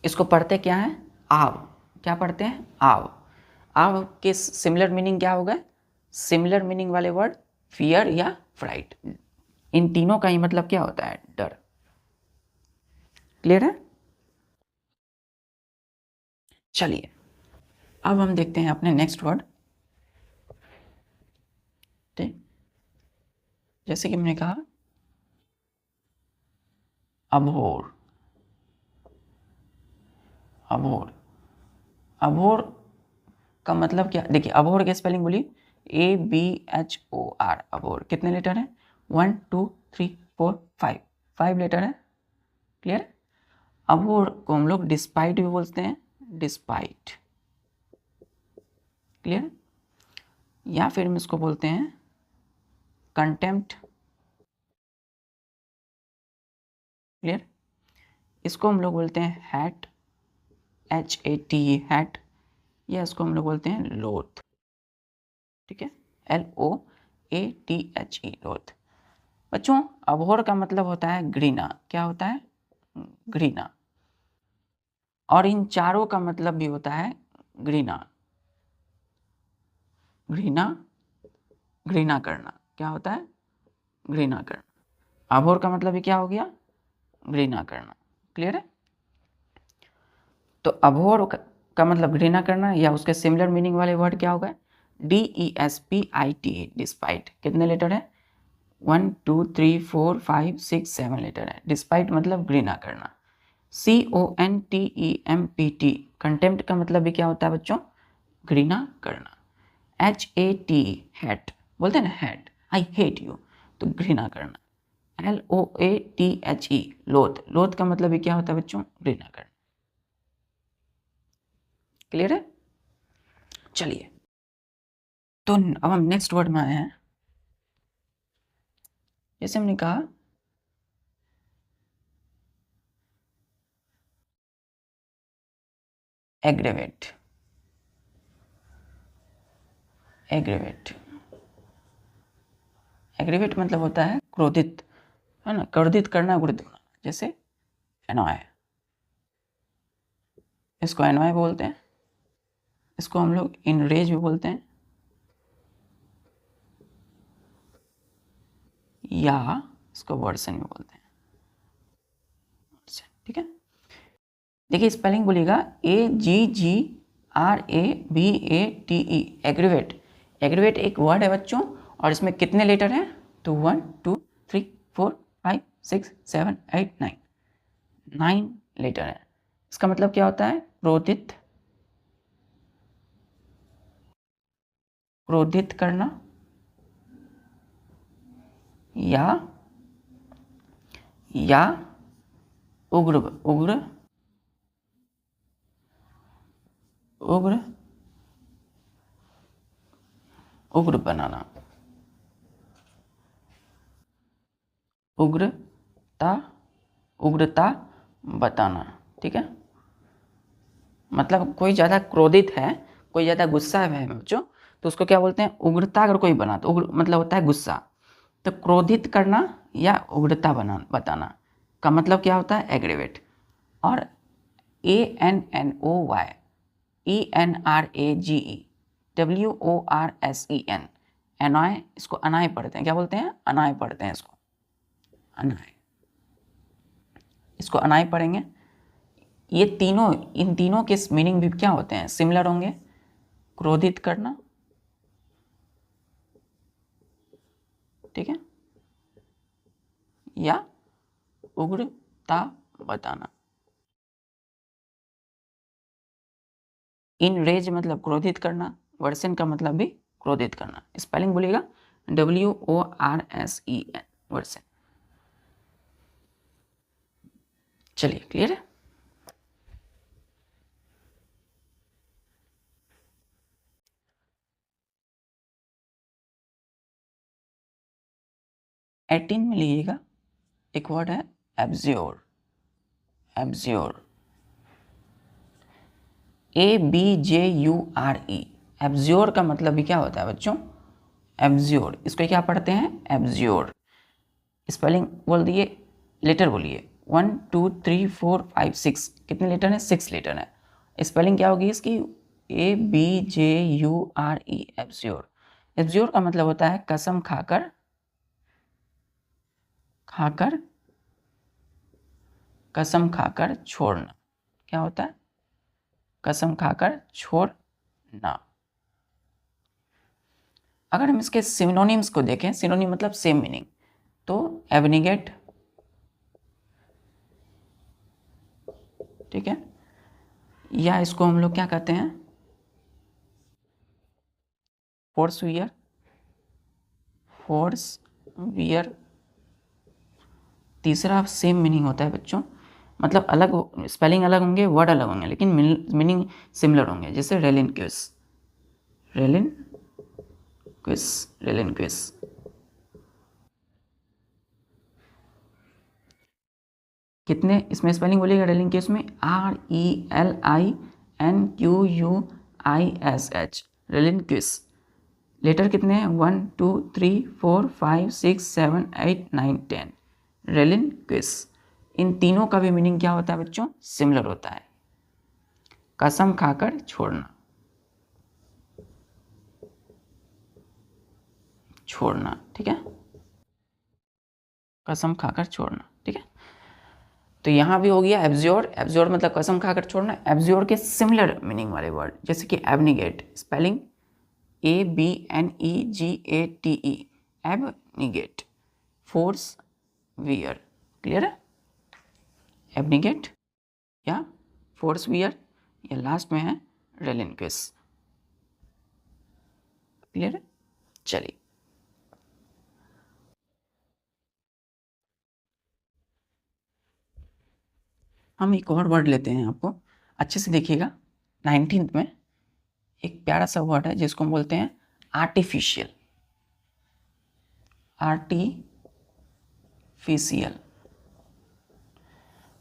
इसको पढ़ते क्या है, आव, क्या पढ़ते हैं, आव। आव के सिमिलर मीनिंग क्या होगा, सिमिलर मीनिंग वाले वर्ड फियर या फ्राइट, इन तीनों का ही मतलब क्या होता है, डर, क्लियर है। चलिए अब हम देखते हैं अपने नेक्स्ट वर्ड, ठीक, जैसे कि मैंने कहा अभोर, अभोर, अभोर का मतलब क्या, देखिए अभोर की स्पेलिंग बोलिए, ABHOR, अभोर। कितने लेटर हैं, 1 2 3 4 5, 5 लेटर है, क्लियर। अभोर को हम लोग डिस्पाइट भी बोलते हैं, डिस्पाइट, क्लियर। या फिर हम इसको बोलते हैं कंटेम्प्ट, क्लियर। इसको हम लोग बोलते हैं हैट, HAT, हैट, या इसको हम लोग बोलते हैं लोथ, ठीक है, LOATHE, लोथ। बच्चों अभोर का मतलब होता है घृणा, क्या होता है, घृणा। और इन चारों का मतलब भी होता है घृणा, घृणा, घृणा करना, क्या होता है, घृणा करना। अभोर का मतलब ही क्या हो गया, घृणा करना, क्लियर है। तो अभोर का मतलब घृणा करना, या उसके सिमिलर मीनिंग वाले वर्ड क्या होगा, DESPITE, डिस्पाइट। कितने लेटर है, 1 2 3 4 5 6 7 लेटर है। डिस्पाइट मतलब घृणा करना। CONTEMPT, कंटेम्प्ट का मतलब भी क्या होता है बच्चों, घृणा करना। HAT, हैट, बोलते हैं ना हैट, आई हेट यू, तो घृणा करना। LOATHE, लोथ, लोथ का मतलब भी क्या होता है बच्चों, घृणा करना, क्लियर है। चलिए, तो अब हम नेक्स्ट वर्ड में आए हैं। जैसे हमने कहा एग्रेवेट, एग्रेवेट, एग्रेवेट मतलब होता है क्रोधित, है ना, क्रोधित करना, क्रोधित होना। जैसे एनॉय, इसको एनॉय बोलते हैं, इसको हम लोग इनरेज भी बोलते हैं, या इसको वर्सन भी बोलते हैं, ठीक है। देखिए स्पेलिंग बोलिएगा, AGGRAVATE, एग्रीवेट। एग्रीवेट एक वर्ड है बच्चों, और इसमें कितने लेटर हैं, तो 1 2 3 4 5 6 7 8 9, 9 लेटर है। इसका मतलब क्या होता है, क्रोधित, क्रोधित करना, या उग्र, उग्र, उग्र, उग्र बनाना, उग्रता, उग्रता बताना, ठीक है। मतलब कोई ज़्यादा क्रोधित है, कोई ज़्यादा गुस्सा है बच्चों, तो उसको क्या बोलते हैं, उग्रता। अगर कोई बना तो उग्र मतलब होता है गुस्सा, तो क्रोधित करना या उग्रता बताना का मतलब क्या होता है, एग्रीवेट। और ANNOY, ENRAGE, WORSEN, इसको अनाय पढ़ते हैं, क्या बोलते हैं, अनाय पढ़ते हैं इसको, अनाय, इसको अनाय पढ़ेंगे। ये तीनों, इन तीनों के मीनिंग भी क्या होते हैं, सिमिलर होंगे, क्रोधित करना, ठीक है, या उग्रता बताना। इन रेज मतलब क्रोधित करना, वर्सन का मतलब भी क्रोधित करना। स्पेलिंग बोलिएगा, WORSEN, वर्सन। चलिए क्लियर है। एटीन में लीजिएगा, एक वर्ड है एब्ज्योर, एब्ज्योर, ABJURE, एब्ज्योर का मतलब भी क्या होता है बच्चों, एब्ज्योर। इसको क्या पढ़ते हैं, एब्ज्योर। स्पेलिंग बोल दिए, लेटर बोलिए, 1 2 3 4 5 6, कितने लेटर हैं, 6 लेटर है। स्पेलिंग क्या होगी इसकी, ABJURE, एब्ज्योर। एब्ज्योर का मतलब होता है कसम खाकर, खाकर, कसम खाकर छोड़ना, क्या होता है, कसम खाकर छोड़ना। अगर हम इसके सिनोनिम्स को देखें, सिनोनिम मतलब सेम मीनिंग, तो एबनिगेट, ठीक है, या इसको हम लोग क्या कहते हैं, फोर्सवियर, फोर्सवियर। तीसरा सेम मीनिंग होता है बच्चों, मतलब अलग स्पेलिंग अलग होंगे, वर्ड अलग होंगे, लेकिन मीनिंग सिमिलर होंगे, जैसे रेलिनक्विस, रेलिनक्विस, रेलिनक्विस। कितने इसमें स्पेलिंग बोलिएगा रेलिनक्विस में, RELINQUIS, रेलिनक्विस। लेटर कितने हैं, 1 2 3 4 5 6 7 8 9 10, रेलिनक्विस। इन तीनों का भी मीनिंग क्या होता है बच्चों, सिमिलर होता है, कसम खाकर छोड़ना, छोड़ना, ठीक है, कसम खाकर छोड़ना, ठीक है। तो यहाँ भी हो गया एब्ज्योर, एब्ज्योर मतलब कसम खाकर छोड़ना। एब्ज्योर के सिमिलर मीनिंग वाले वर्ड जैसे कि abnegate, spelling ABNEGATE, abnegate, forswear, clear है, एबनिगेट या फोर्स वियर, या लास्ट में है रेलिनक्विस, क्लियर है। चलिए हम एक और वर्ड लेते हैं, आपको अच्छे से देखिएगा। 19th में एक प्यारा सा वर्ड है जिसको हम बोलते हैं आर्टिफिशियल, आर्टिफिशियल।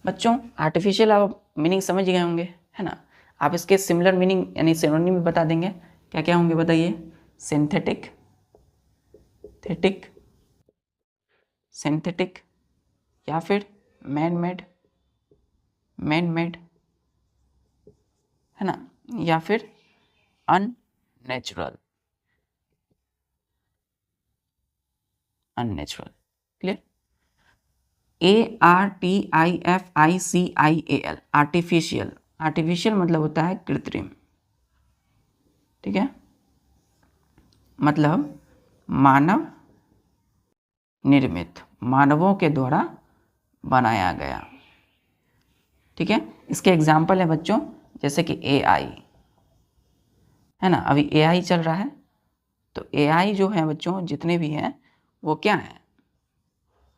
बच्चों आर्टिफिशियल आप मीनिंग समझ गए होंगे, है ना। आप इसके सिमिलर मीनिंग यानी सिनोनिम भी बता देंगे, क्या क्या होंगे बताइए, सिंथेटिक, थेटिक, सिंथेटिक, या फिर मैन मेड, मैन मेड, है ना, या फिर unnatural, unnatural, clear. ARTIFICIAL, artificial, artificial मतलब होता है कृत्रिम, ठीक है, मतलब मानव निर्मित, मानवों के द्वारा बनाया गया, ठीक है। इसके एग्जाम्पल है बच्चों जैसे कि AI, है ना, अभी AI चल रहा है, तो AI जो है बच्चों जितने भी हैं वो क्या है,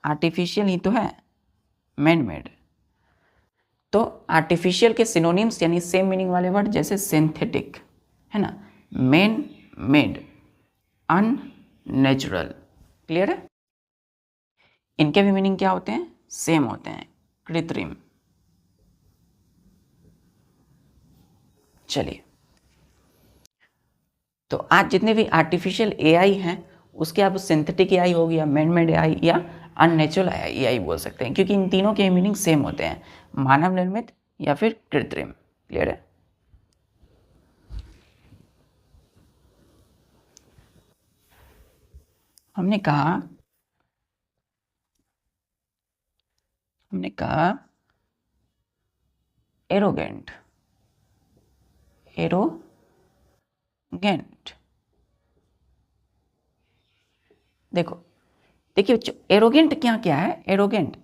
आर्टिफिशियल ही तो है, मैन मेड। तो आर्टिफिशियल के सिनोनिम्स यानी सेम मीनिंग वाले वर्ड जैसे सिंथेटिक, है ना, मैन मेड, अननेचुरल, क्लियर है। इनके भी मीनिंग क्या होते हैं, सेम होते हैं, कृत्रिम। चलिए तो आज जितने भी आर्टिफिशियल AI हैं उसके आप सिंथेटिक AI हो गया, मैन मेड AI या अननेचुरल AI बोल सकते हैं, क्योंकि इन तीनों के मीनिंग सेम होते हैं, मानव निर्मित या फिर कृत्रिम, क्लियर है। हमने कहा एरोगेंट, एरोगेंट, देखिए बच्चों एरोगेंट क्या क्या है, एरोगेंट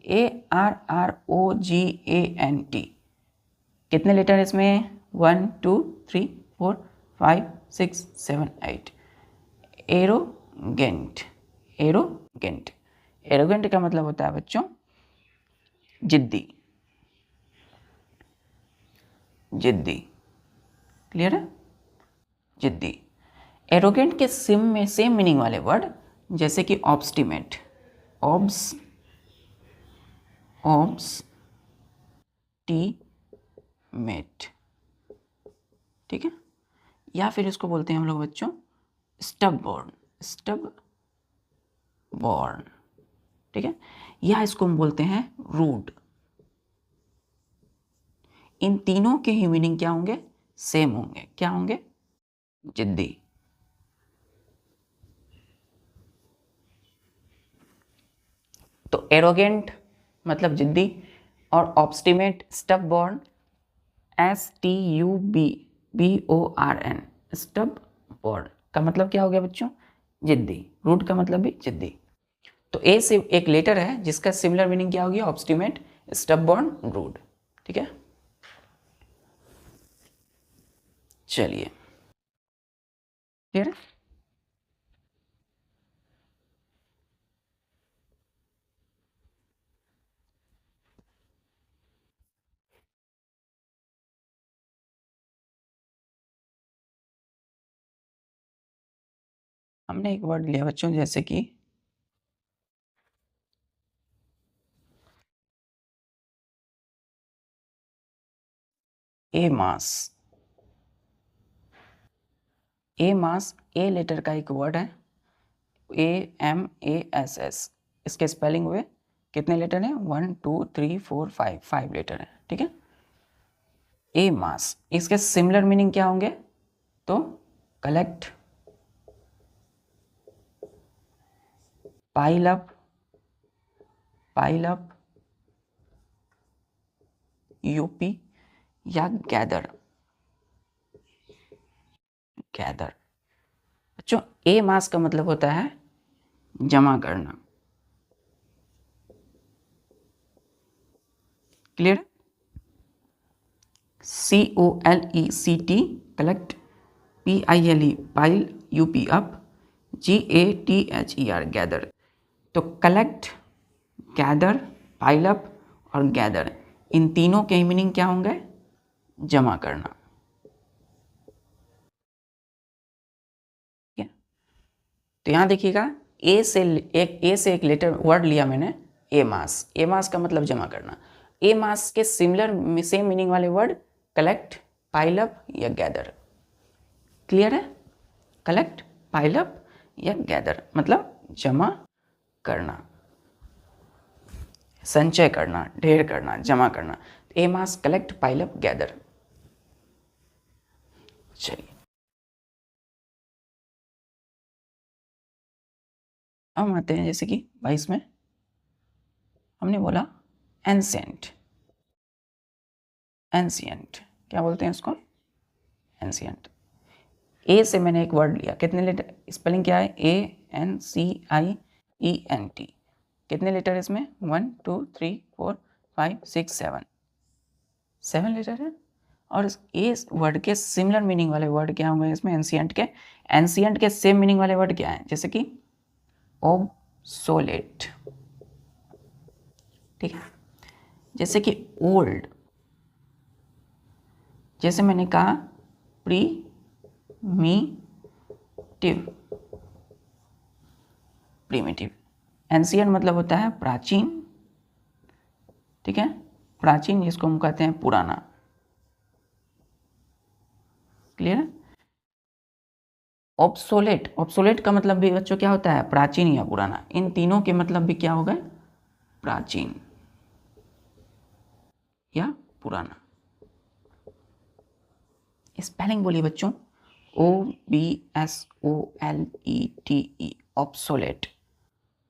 ARROGANT, कितने लेटर है इसमें, 1 2 3 4 5 6 7 8, एरोगेंट, एरोगेंट, एरोगेंट का मतलब होता है बच्चों जिद्दी, जिद्दी, क्लियर है, जिद्दी। एरोगेंट के सेम मीनिंग वाले वर्ड जैसे कि ऑब्स्टिमेट, ऑब्स्टिमेट, ठीक है, या फिर इसको बोलते हैं हम लोग बच्चों स्टबबॉर्न, स्टबबॉर्न, ठीक है, या इसको हम बोलते हैं रूड। इन तीनों के ही मीनिंग क्या होंगे, सेम होंगे, क्या होंगे, जिद्दी। तो एरोगेंट मतलब जिद्दी, और ऑब्स्टिमेट, स्टबबॉर्न, STUBBORN, स्टबबॉर्न का मतलब क्या हो गया बच्चों, जिद्दी, रूड का मतलब भी जिद्दी। तो ए से एक लेटर है जिसका सिमिलर मीनिंग क्या होगी, ऑब्स्टिनेट, स्टबबॉर्न, रूड। ठीक है, चलिए क्लियर है। हमने एक वर्ड लिया बच्चों, जैसे कि ए मास। ए मास ए लेटर का एक वर्ड है, AMASS। इसके स्पेलिंग हुए कितने लेटर हैं, 1 2 3 4 5, 5 लेटर है। ठीक है, ए मास, इसके सिमिलर मीनिंग क्या होंगे, तो कलेक्ट, पाइल अप, यूपी, या गैदर। बच्चों ए मास का मतलब होता है जमा करना। Clear, COLECT, collect, PILE, pile, UP, up, GATHER, gather. तो कलेक्ट, गैदर, पाइल अप और गैदर, इन तीनों के मीनिंग क्या होंगे, जमा करना। ठीक है, तो यहां देखिएगा ए से एक लेटर वर्ड लिया मैंने, ए मास। ए मास का मतलब जमा करना। ए मास के सिमिलर सेम मीनिंग वाले वर्ड कलेक्ट, पाइल अप या गैदर। क्लियर है, कलेक्ट, पाइल अप या गैदर मतलब जमा करना, संचय करना, ढेर करना, जमा करना। ए मास, कलेक्ट, पाइल अप, गैदर। चलिए हम आते हैं जैसे कि 22 में हमने बोला एंशिएंट। एंशिएंट क्या बोलते हैं इसको, एंशिएंट। ए से मैंने एक वर्ड लिया, कितने लेटर, स्पेलिंग क्या है, ANCIENT। कितने लेटर है इसमें, 1 2 3 4 5 6 7, 7 लेटर है। और ए वर्ड के सिमिलर मीनिंग वाले वर्ड क्या होंगे इसमें, एंशिएंट के। एंशिएंट के सेम मीनिंग वाले वर्ड क्या है, जैसे कि ओब्सोलेट। ठीक है, जैसे कि ओल्ड, जैसे मैंने कहा प्रीमिटिव। एंशिएंट मतलब होता है प्राचीन। ठीक है, प्राचीन जिसको हम कहते हैं पुराना। क्लियर है। ऑब्सोलेट, ऑब्सोलेट का मतलब भी बच्चों क्या होता है, प्राचीन या पुराना। इन तीनों के मतलब भी क्या हो गए, प्राचीन या पुराना। स्पेलिंग बोलिए बच्चों, OBSOLETE, ऑब्सोलेट।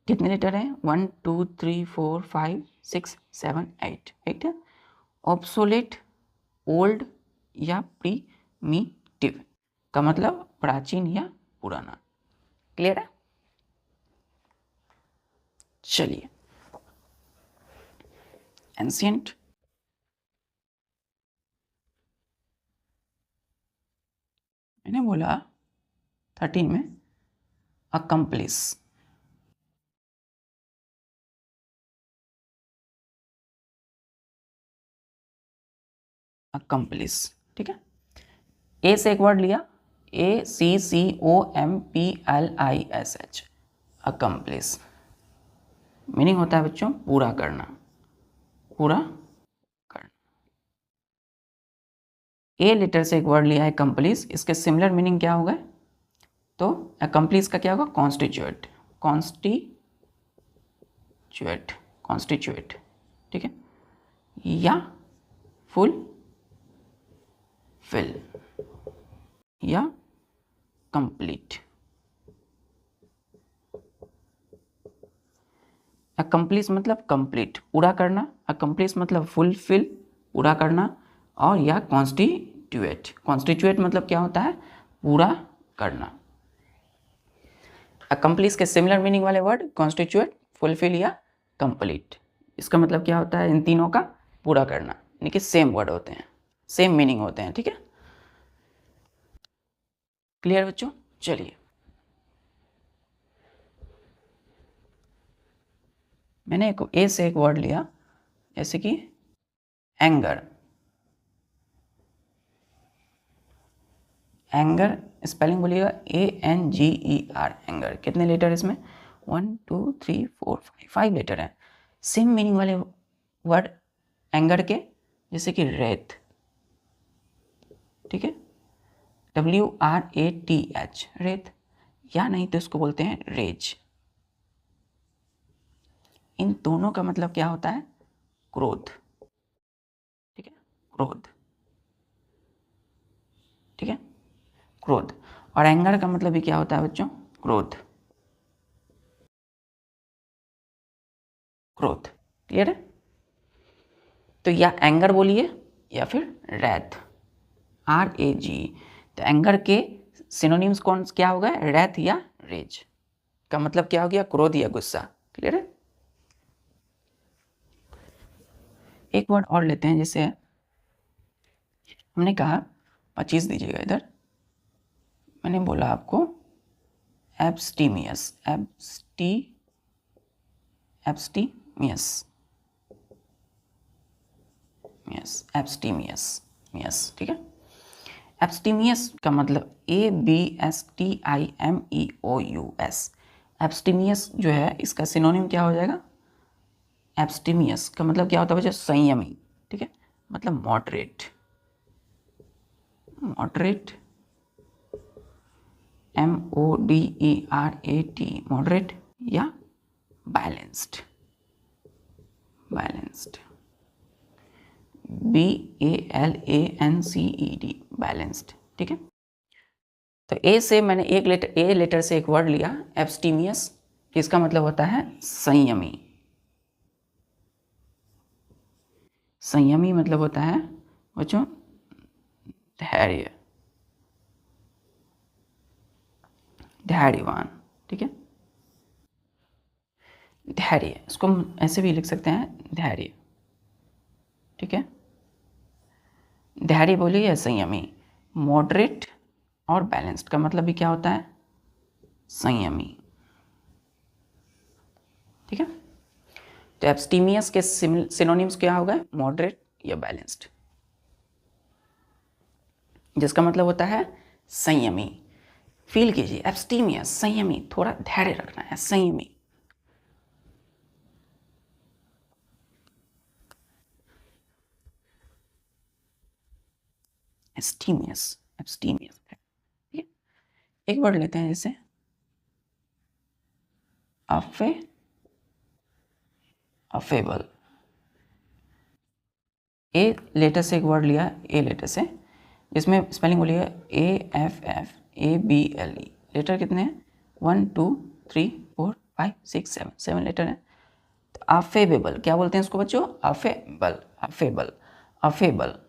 कितने लेटर हैं, 1 2 3 4 5 6 7 8, 8 है। ऑब्सोलेट, ओल्ड या प्रीमिटिव का मतलब प्राचीन या पुराना। क्लियर है। चलिए एंशिएंट, मैंने बोला 13 में अकम्प्लिस। अकम्प्लिस, ठीक है। ए से एक वर्ड लिया, ACCOMPLISH, अकम्प्लिस। मीनिंग होता है बच्चों पूरा करना, पूरा करना। ए लेटर से एक वर्ड लिया है कंप्लीस, इसके सिमिलर मीनिंग क्या होगा, तो अकम्प्लीस का क्या होगा, कॉन्स्टिट्यूएट। कॉन्स्टिट्यूएट, ठीक है, या फुल फिल या कंप्लीट। अकम्प्लिश मतलब कंप्लीट, पूरा करना। अकम्प्लिश मतलब फुलफिल, पूरा करना। और या कॉन्स्टिट्यूएट, कॉन्स्टिट्यूएट मतलब क्या होता है, पूरा करना। अकम्प्लिश के सिमिलर मीनिंग वाले वर्ड कॉन्स्टिट्यूट, फुलफिल या कंप्लीट। इसका मतलब क्या होता है, इन तीनों का पूरा करना, यानी कि सेम वर्ड होते हैं, सेम मीनिंग होते हैं। ठीक है, क्लियर बच्चों? चलिए, मैंने एक ए से एक वर्ड लिया, जैसे कि एंगर। एंगर स्पेलिंग बोलिएगा ANGER, एंगर। कितने लेटर इसमें? 1 2 3 4 5 लेटर हैं। सेम मीनिंग वाले वर्ड एंगर के, जैसे कि रेथ। ठीक है, WRATH, रेथ, या नहीं तो इसको बोलते हैं रेज। इन दोनों का मतलब क्या होता है? क्रोध। ठीक है, क्रोध। ठीक है, क्रोध। और एंगर का मतलब भी क्या होता है बच्चों? क्रोध। क्रोध, क्लियर है? तो या एंगर बोलिए या फिर रैथ, RAG। तो एंगर के सिनोनिम्स कौन क्या हो गए? रैथ या रेज। का मतलब क्या हो गया? क्रोध या गुस्सा। क्लियर है? एक वर्ड और लेते हैं, जैसे हमने कहा, 25 दीजिएगा इधर, मैंने बोला आपको एब्स्टीमियस, एब्स्टीमियस, एब्स्टीमियस। ठीक है, एब्स्टीमियस का मतलब ABSTIMEOUS। एब्स्टीमियस जो है, इसका सिनोनिम क्या हो जाएगा? एब्स्टीमियस का मतलब क्या होता है बच्चों? संयमी। ठीक है, मतलब मॉडरेट, मॉडरेट, MODERAT, मॉडरेट, या बैलेंस्ड, बैलेंस्ड, BALANCED, बैलेंस्ड। ठीक है, तो ए से मैंने ए लेटर से एक वर्ड लिया, एब्स्टीमियस, इसका मतलब होता है संयमी। संयमी मतलब होता है बच्चों धैर्य, धैर्यवान। ठीक है, धैर्य, इसको हम ऐसे भी लिख सकते हैं, धैर्य। ठीक है, धैर्य बोलिए या संयमी। मॉडरेट और बैलेंस्ड का मतलब भी क्या होता है? संयमी। ठीक है, तो एब्स्टीमियस के सिनोनिम्स क्या हो गए? मॉडरेट या बैलेंस्ड, जिसका मतलब होता है संयमी। फील कीजिए, एब्स्टीमियस, संयमी, थोड़ा धैर्य रखना है, संयमी। एब्स्टीमियस, एब्स्टीमियस। ठीक है, एक वर्ड लेते हैं, जैसे अफेबल। ए लेटर से एक वर्ड लिया, ए लेटर से, जिसमें स्पेलिंग बोलिए AFFABLE। लेटर कितने हैं? 1 2 3 4 5 6 7, 7 लेटर हैं। तो अफेबल क्या बोलते हैं इसको बच्चों? Affable, affable, affable,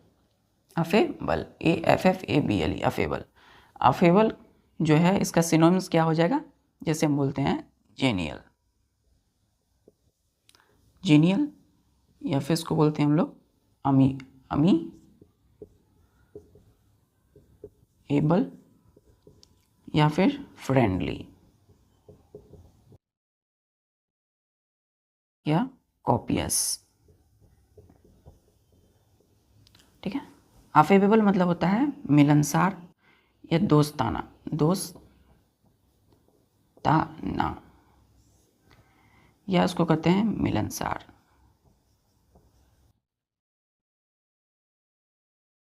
affable, AFFABLE, affable. Affable जो है, इसका सिनोनिम्स क्या हो जाएगा? जैसे हम बोलते हैं जेनियल, जीनियल, या फिर इसको बोलते हैं हम लोग अमी एबल, या फिर फ्रेंडली, या कॉपियस। ठीक है, अफेबल मतलब होता है मिलनसार या दोस्ताना, दोस्ताना, या उसको कहते हैं मिलनसार।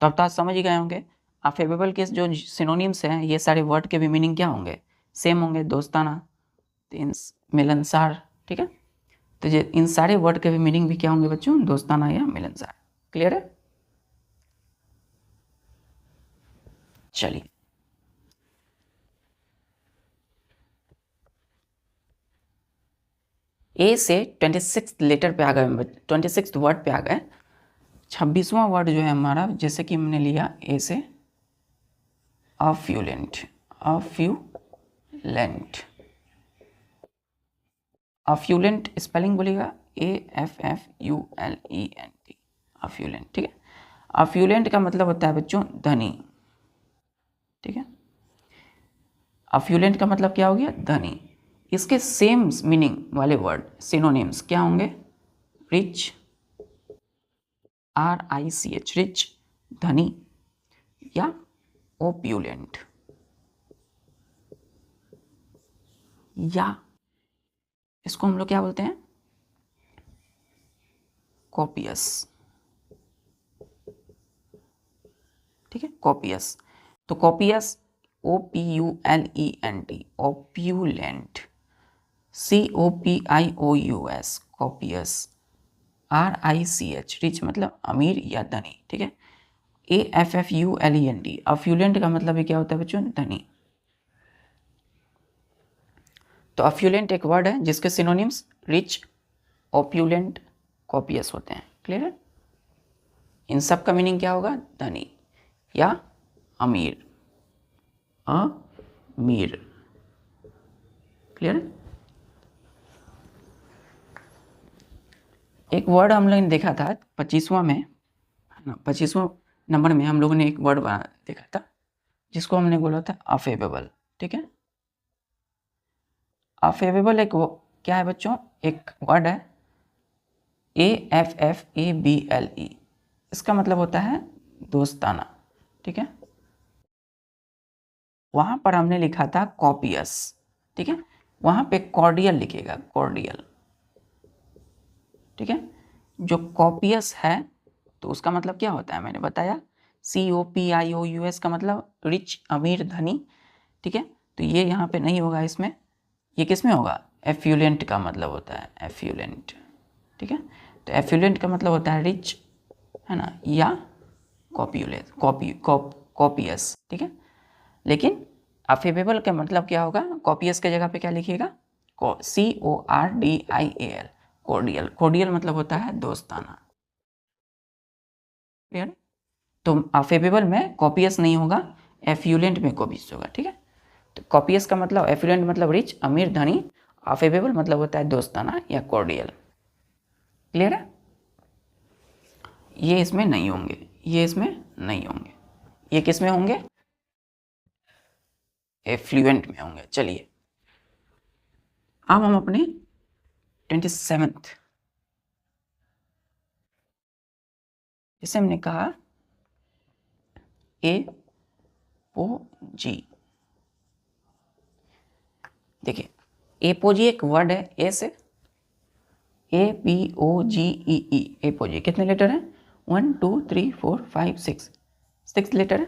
तो अब तो आप समझ ही गए होंगे, अफेबल के जो सिनोनिम्स हैं, ये सारे वर्ड के भी मीनिंग क्या होंगे? सेम होंगे, दोस्ताना, मिलनसार। ठीक है, तो ये इन सारे वर्ड के भी मीनिंग भी क्या होंगे बच्चों? दोस्ताना या मिलनसार। क्लियर है? चलिए, ए से 26 लेटर पे आ गए, 26 वर्ड पे आ गए। 26वां वर्ड जो है हमारा, जैसे कि हमने लिया ए से अफ्यूलेंट, अफ्यूलेंट। अफ्यूलेंट स्पेलिंग बोलिएगा AFFULENT, अफ्यूलेंट, ठीक है। अफ्यूलेंट का मतलब होता है बच्चों धनी, ठीक है। अफ्यूलेंट का मतलब क्या हो गया, धनी। इसके सेम मीनिंग वाले वर्ड सिनोनिम्स क्या होंगे, रिच, RICH, रिच, धनी, या ओप्यूलेंट, या इसको हम लोग क्या बोलते हैं, कॉपियस, ठीक है, कॉपियस। तो copious OPULENT, ओप्यूलेंट, COPIOUS, copious, RICH, rich मतलब अमीर या धनी, ठीक है। AFFULENT, अफ्यूलेंट का मतलब भी क्या होता है बच्चों, धनी। तो अफ्यूलेंट एक वर्ड है जिसके सिनोनिम्स रिच, ओप्यूलेंट, कॉपियस होते हैं। क्लियर है। इन सब का मीनिंग क्या होगा, धनी या अमीर, अमीर। क्लियर है। एक वर्ड हम लोगों ने देखा था 25वां में, 25वां नंबर में हम लोगों ने एक वर्ड देखा था जिसको हमने बोला था अफेवेबल, ठीक है। अफेवेबल एक क्या है बच्चों, एक वर्ड है AFFABLE, इसका मतलब होता है दोस्ताना, ठीक है। वहां पर हमने लिखा था कॉपियस, ठीक है। वहां पे कॉर्डियल लिखेगा, कॉर्डियल, ठीक है। जो कॉपियस है तो उसका मतलब क्या होता है, मैंने बताया COPIOUS का मतलब रिच, अमीर, धनी, ठीक है। तो ये यहाँ पे नहीं होगा, इसमें ये किस में होगा, एफ्यूलेंट का मतलब होता है, एफ्यूलेंट, ठीक है। तो एफ्यूलेंट का मतलब होता है रिच, है ना, या कॉपियुलेस, कॉपियस, ठीक है। लेकिन अफेवेबल का मतलब क्या होगा, कॉपियस के जगह पे क्या लिखिएगा, CORDIAL, कोर्डियल। कोर्डियल मतलब होता है दोस्ताना। क्लियर। तो अफेवेबल में कॉपियस नहीं होगा, एफ्यूलेंट में कॉपियस होगा, ठीक है। तो कॉपियस का मतलब, एफ्यूलेंट मतलब रिच, अमीर, धनी, अफेवेबल मतलब होता है दोस्ताना या कॉर्डियल। क्लियर है। ये इसमें नहीं होंगे, ये इसमें नहीं होंगे, ये किस में होंगे, एफ्लुएंट में होंगे। चलिए अब हम अपने 27th, जैसे हमने कहा एपोजी। देखिए एपोजी एक वर्ड है, ए से, APOGEE, एपोजी। कितने लेटर हैं, 1 2 3 4 5 6, 6 लेटर है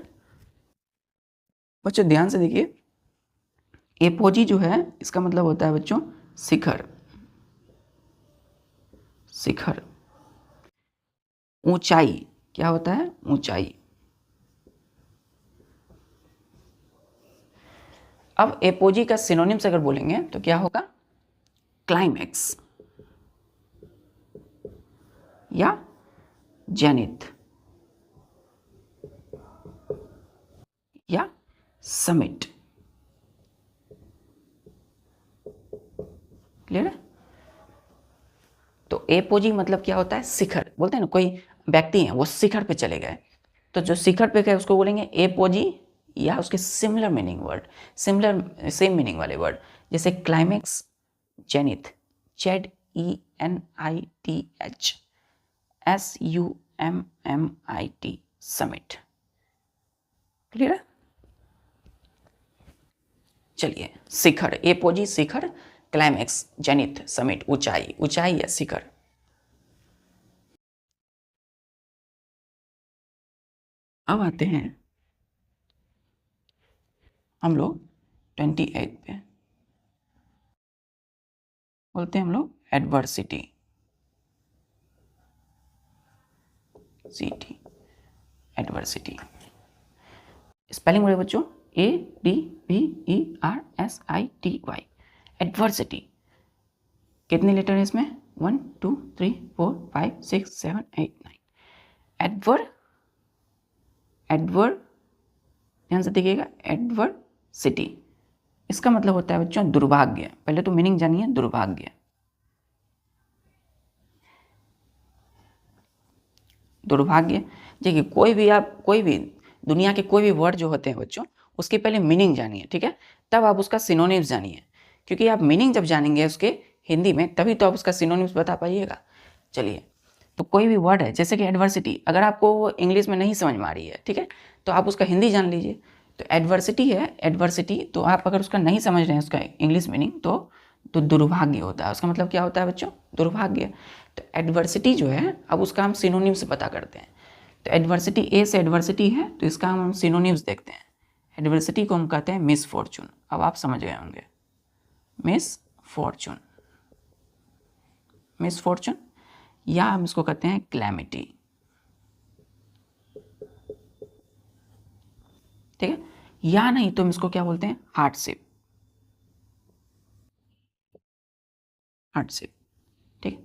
बच्चों। ध्यान से देखिए, एपोजी जो है इसका मतलब होता है बच्चों शिखर, शिखर, ऊंचाई। क्या होता है, ऊंचाई। अब एपोजी का सिनोनिम्स अगर बोलेंगे तो क्या होगा, क्लाइमैक्स, या जेनिथ, या समिट। क्लियर है। तो एपोजी मतलब क्या होता है, शिखर। बोलते हैं ना कोई व्यक्ति है वो शिखर पे चले गए, तो जो शिखर पे गए उसको बोलेंगे एपोजी, या उसके similar meaning word, similar same meaning वाले वर्ड, जैसे climax, zenith, ZENITH, SUMMIT, summit. Clear है। चलिए शिखर, एपोजी शिखर, क्लाइमैक्स, जेनिथ, समिट, ऊंचाई, ऊंचाई या शिखर। अब आते हैं हम लोग 28 पे, बोलते हैं हम लोग एडवर्सिटी, सीटी, एडवर्सिटी। स्पेलिंग बोले बच्चों, ADVERSITY, एडवर्सिटी। कितने लेटर है इसमें, 1 2 3 4 5 6 7 8 9। एडवर्ड, ध्यान से देखिएगा, एडवर्सिटी, इसका मतलब होता है बच्चों दुर्भाग्य। पहले तो मीनिंग जानिए, दुर्भाग्य, दुर्भाग्य। देखिए कोई भी दुनिया के कोई भी वर्ड जो होते हैं बच्चों, उसकी पहले मीनिंग जानिए, ठीक है, तब आप उसका सिनोनिम्स जानिए, क्योंकि आप मीनिंग जब जानेंगे उसके हिंदी में तभी तो आप उसका सिनोनिम्स बता पाइएगा। चलिए, तो कोई भी वर्ड है जैसे कि एडवर्सिटी, अगर आपको इंग्लिश में नहीं समझ में आ रही है, ठीक है, तो आप उसका हिंदी जान लीजिए। तो एडवर्सिटी है, एडवर्सिटी, तो आप अगर उसका नहीं समझ रहे हैं उसका इंग्लिश मीनिंग, तो दुर्भाग्य होता है। उसका मतलब क्या होता है बच्चों? दुर्भाग्य। तो एडवर्सिटी जो है, अब उसका हम सिनोनिम से पता करते हैं। तो एडवर्सिटी, ए से एडवर्सिटी है, तो इसका हम सिनोनिम्स देखते हैं। एडवर्सिटी को हम कहते हैं मिसफॉर्चून। अब आप समझ गए होंगे, मिसफॉर्चून, मिसफॉर्चून, या हम इसको कहते हैं क्लैमिटी, ठीक है, या नहीं तो हम इसको क्या बोलते हैं? हार्डशिप, हार्डशिप, ठीक।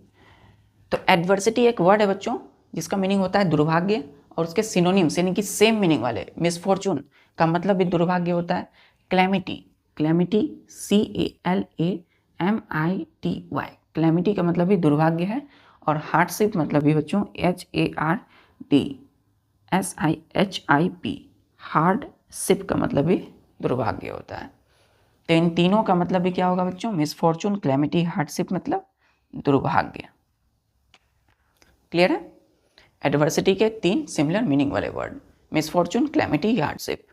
तो एडवर्सिटी एक वर्ड है बच्चों जिसका मीनिंग होता है दुर्भाग्य, और उसके सिनोनिम्स यानी कि सेम मीनिंग वाले, मिसफॉर्चून का मतलब भी दुर्भाग्य होता है। क्लैमिटी, क्लैमिटी, CALAMITY, क्लैमिटी का मतलब भी दुर्भाग्य है। और हार्डशिप मतलब भी बच्चों HARDSIP, हार्डशिप का मतलब भी दुर्भाग्य होता है। तो इन तीनों का मतलब भी क्या होगा बच्चों? मिसफॉर्चून, क्लैमिटी, हार्डशिप मतलब दुर्भाग्य। क्लियर है? एडवर्सिटी के 3 सिमिलर मीनिंग वाले word, misfortune, calamity, hardship.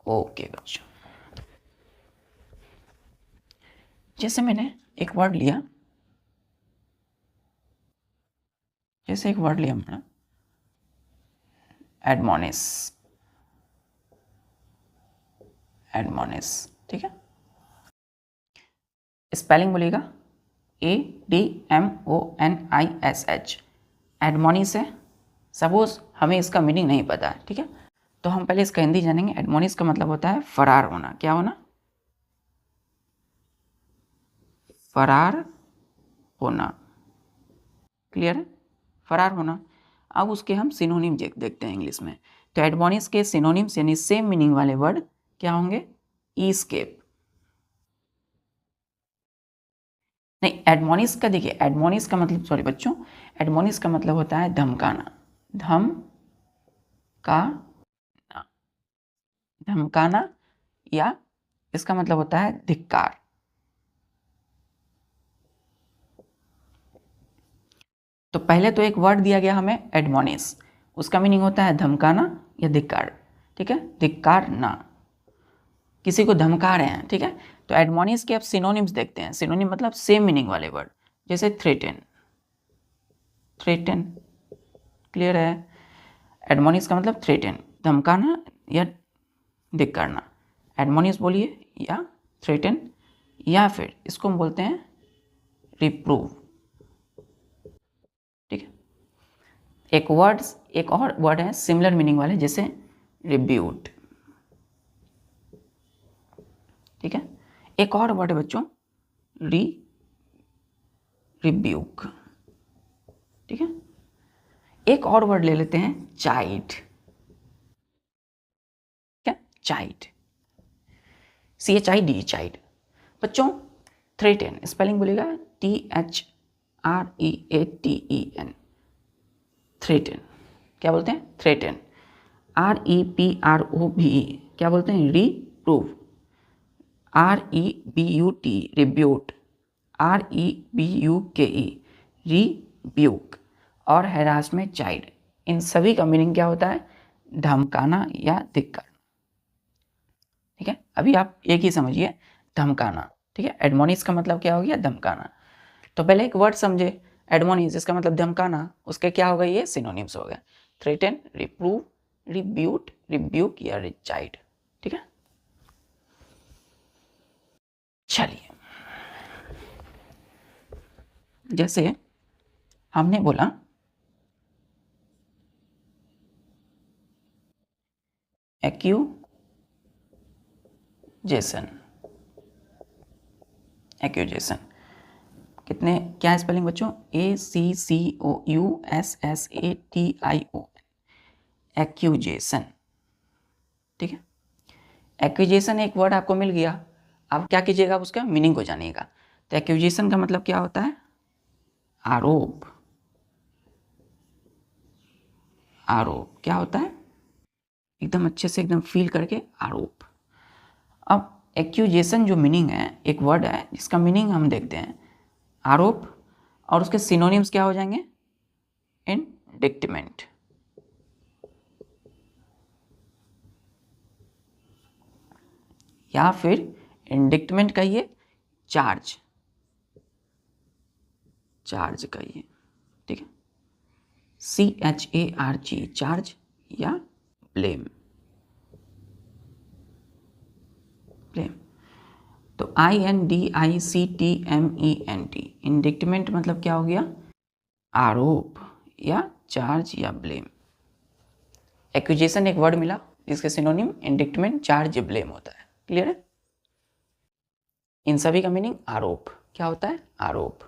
Okay बच्चों, जैसे मैंने एक वर्ड लिया, जैसे एक वर्ड लिया मैंने एडमोनिश, एडमोनिश, ठीक है, स्पेलिंग बोलिएगा ADMONISH, एडमोनिश है। सपोज हमें इसका मीनिंग नहीं पता है, ठीक है, तो हम पहले इसका हिंदी जानेंगे। एडमोनिश का मतलब होता है फरार होना। क्या होना? फरार होना। क्लियर है? फरार होना। अब उसके हम सिनोनिम देखते हैं इंग्लिश में। तो एडमोनिश के सिनोनिम्स यानी सेम मीनिंग वाले वर्ड क्या होंगे? ईस्केप। नहीं, एडमोनिश का देखिए, एडमोनिश का मतलब, सॉरी बच्चों, एडमोनिश का मतलब होता है धमकाना, धमकाना, धमकाना, या इसका मतलब होता है धिक्कार। तो पहले तो एक वर्ड दिया गया हमें एडमोनिश, उसका मीनिंग होता है धमकाना या धिक्कार, ठीक है, धिक्कार ना, किसी को धमका रहे हैं, ठीक है। तो एडमोनिश के अब सिनोनिम्स देखते हैं। सिनोनिम मतलब सेम मीनिंग वाले वर्ड, जैसे थ्रेटन, थ्रेटन, क्लियर है? एडमोनिश का मतलब थ्रेटन, धमकाना या धिक्कारना। एडमोनिश बोलिए या थ्रेटन, या फिर इसको हम बोलते हैं रिप्रूव, ठीक है। एक और वर्ड है सिमिलर मीनिंग वाले, जैसे रिब्यूट, ठीक है। एक और वर्ड है बच्चों रिब्यूक, ठीक है। एक और वर्ड ले लेते हैं चाइड, क्या? Child, CHID, child. बच्चों थ्रेटन, स्पेलिंग बोलेगा THREATEN, थ्रेटन। क्या बोलते हैं? थ्रेटन। REPROVE क्या बोलते हैं? रिप्रूव। REBUT, rebut. REBUKE, rebuke. और हैरास में चाइल्ड। इन सभी का मीनिंग क्या होता है? धमकाना या धिक्कार, ठीक है। अभी आप एक ही समझिए, धमकाना, ठीक है। एडमोनिश का मतलब क्या हो गया? धमकाना। तो पहले एक वर्ड समझे, एडमोनिश, इसका मतलब धमकाना, उसके क्या हो गए? ये सिनोनिम्स हो गए, थ्रेटन, रिप्रूव, रिब्यूट, रिब्यूक या चाइल्ड, ठीक है। चलिए, जैसे हमने बोला एक्यूजेशन, एक्यूजेशन कितने, क्या स्पेलिंग बच्चों? ACCOUSSATION, एक्यूजेशन, ठीक है। एक्यूजेशन एक वर्ड आपको मिल गया, अब क्या कीजिएगा? आप उसका मीनिंग को जानिएगा। तो एक्यूजेशन का मतलब क्या होता है? आरोप, आरोप क्या होता है, एकदम अच्छे से एकदम फील करके, आरोप। अब एक्यूजेशन जो मीनिंग है, एक वर्ड है जिसका मीनिंग हम देखते हैं, आरोप, और उसके सिनोनिम्स क्या हो जाएंगे, इंडिक्टमेंट। या फिर इंडिक्टमेंट कहिए, चार्ज, चार्ज कहिए, ठीक है, CHARG, चार्ज या ब्लेम, ब्लेम। तो INDICTMENT, इंडिक्टमेंट मतलब क्या हो गया, आरोप या चार्ज या ब्लेम। एक्यूजेशन एक वर्ड मिला जिसके सिनोनिम इंडिक्टमेंट, चार्ज, ब्लेम होता है। क्लियर है? इन सभी का मीनिंग आरोप क्या होता है, आरोप।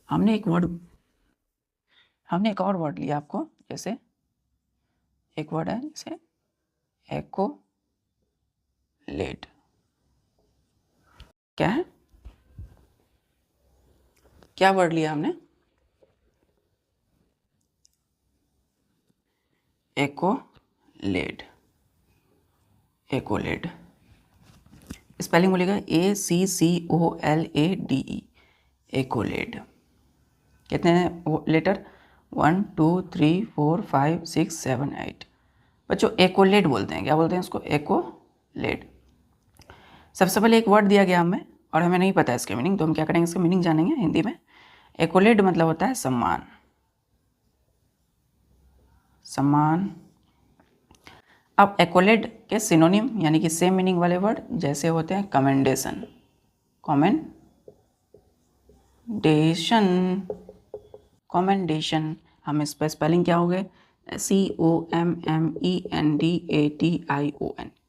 हमने एक और वर्ड लिया आपको, जैसे एक वर्ड है जैसे एकोलेट, क्या है, क्या वर्ड लिया हमने, एकोलेट, एकोलेट। स्पेलिंग बोलेगा ACCOLADE, एकोलेट। कितने वो लेटर, 1 2 3 4 5 6 7 8। बच्चों एकोलेट बोलते हैं, क्या बोलते हैं उसको, एकोलेट। सबसे पहले एक वर्ड दिया गया हमें और हमें नहीं पता है इसके मीनिंग, तो हम क्या करेंगे, इसका मीनिंग जानेंगे हिंदी में। एकोलेट मतलब होता है सम्मान, सम्मान। अब एकोलेट के सिनोनिम यानी कि सेम मीनिंग वाले वर्ड जैसे होते हैं कमेंडेशन, कमेंडेशन, कमेंडेशन। हम इस पर स्पेलिंग क्या हो गए, COMMENDATION,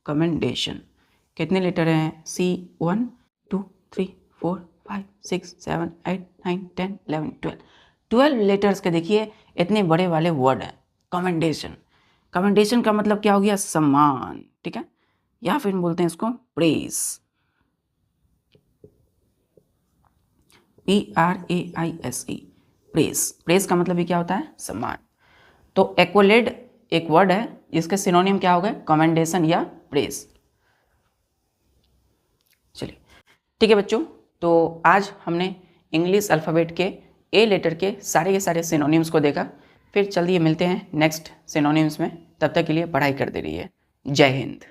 कमेंडेशन। कितने लेटर हैं, C1 2 3 4 5 6 7 8 9 10 11 12, 12 लेटर्स के देखिए इतने बड़े वाले वर्ड हैं, कमेंडेशन। कमेंडेशन का मतलब क्या हो गया, सम्मान, ठीक है, या फिर बोलते हैं इसको प्रेज, PRAISE, प्रेज। प्रेज का मतलब भी क्या होता है, सम्मान। तो एक्वलेड एक वर्ड है जिसके सिनोनिम क्या हो गए, कमेंडेशन या प्रेज। चलिए ठीक है बच्चों, तो आज हमने इंग्लिश अल्फ़ाबेट के ए लेटर के सारे सिनोनिम्स को देखा। फिर जल्दी मिलते हैं नेक्स्ट सिनोनिम्स में, तब तक के लिए पढ़ाई करते रहिए। जय हिंद।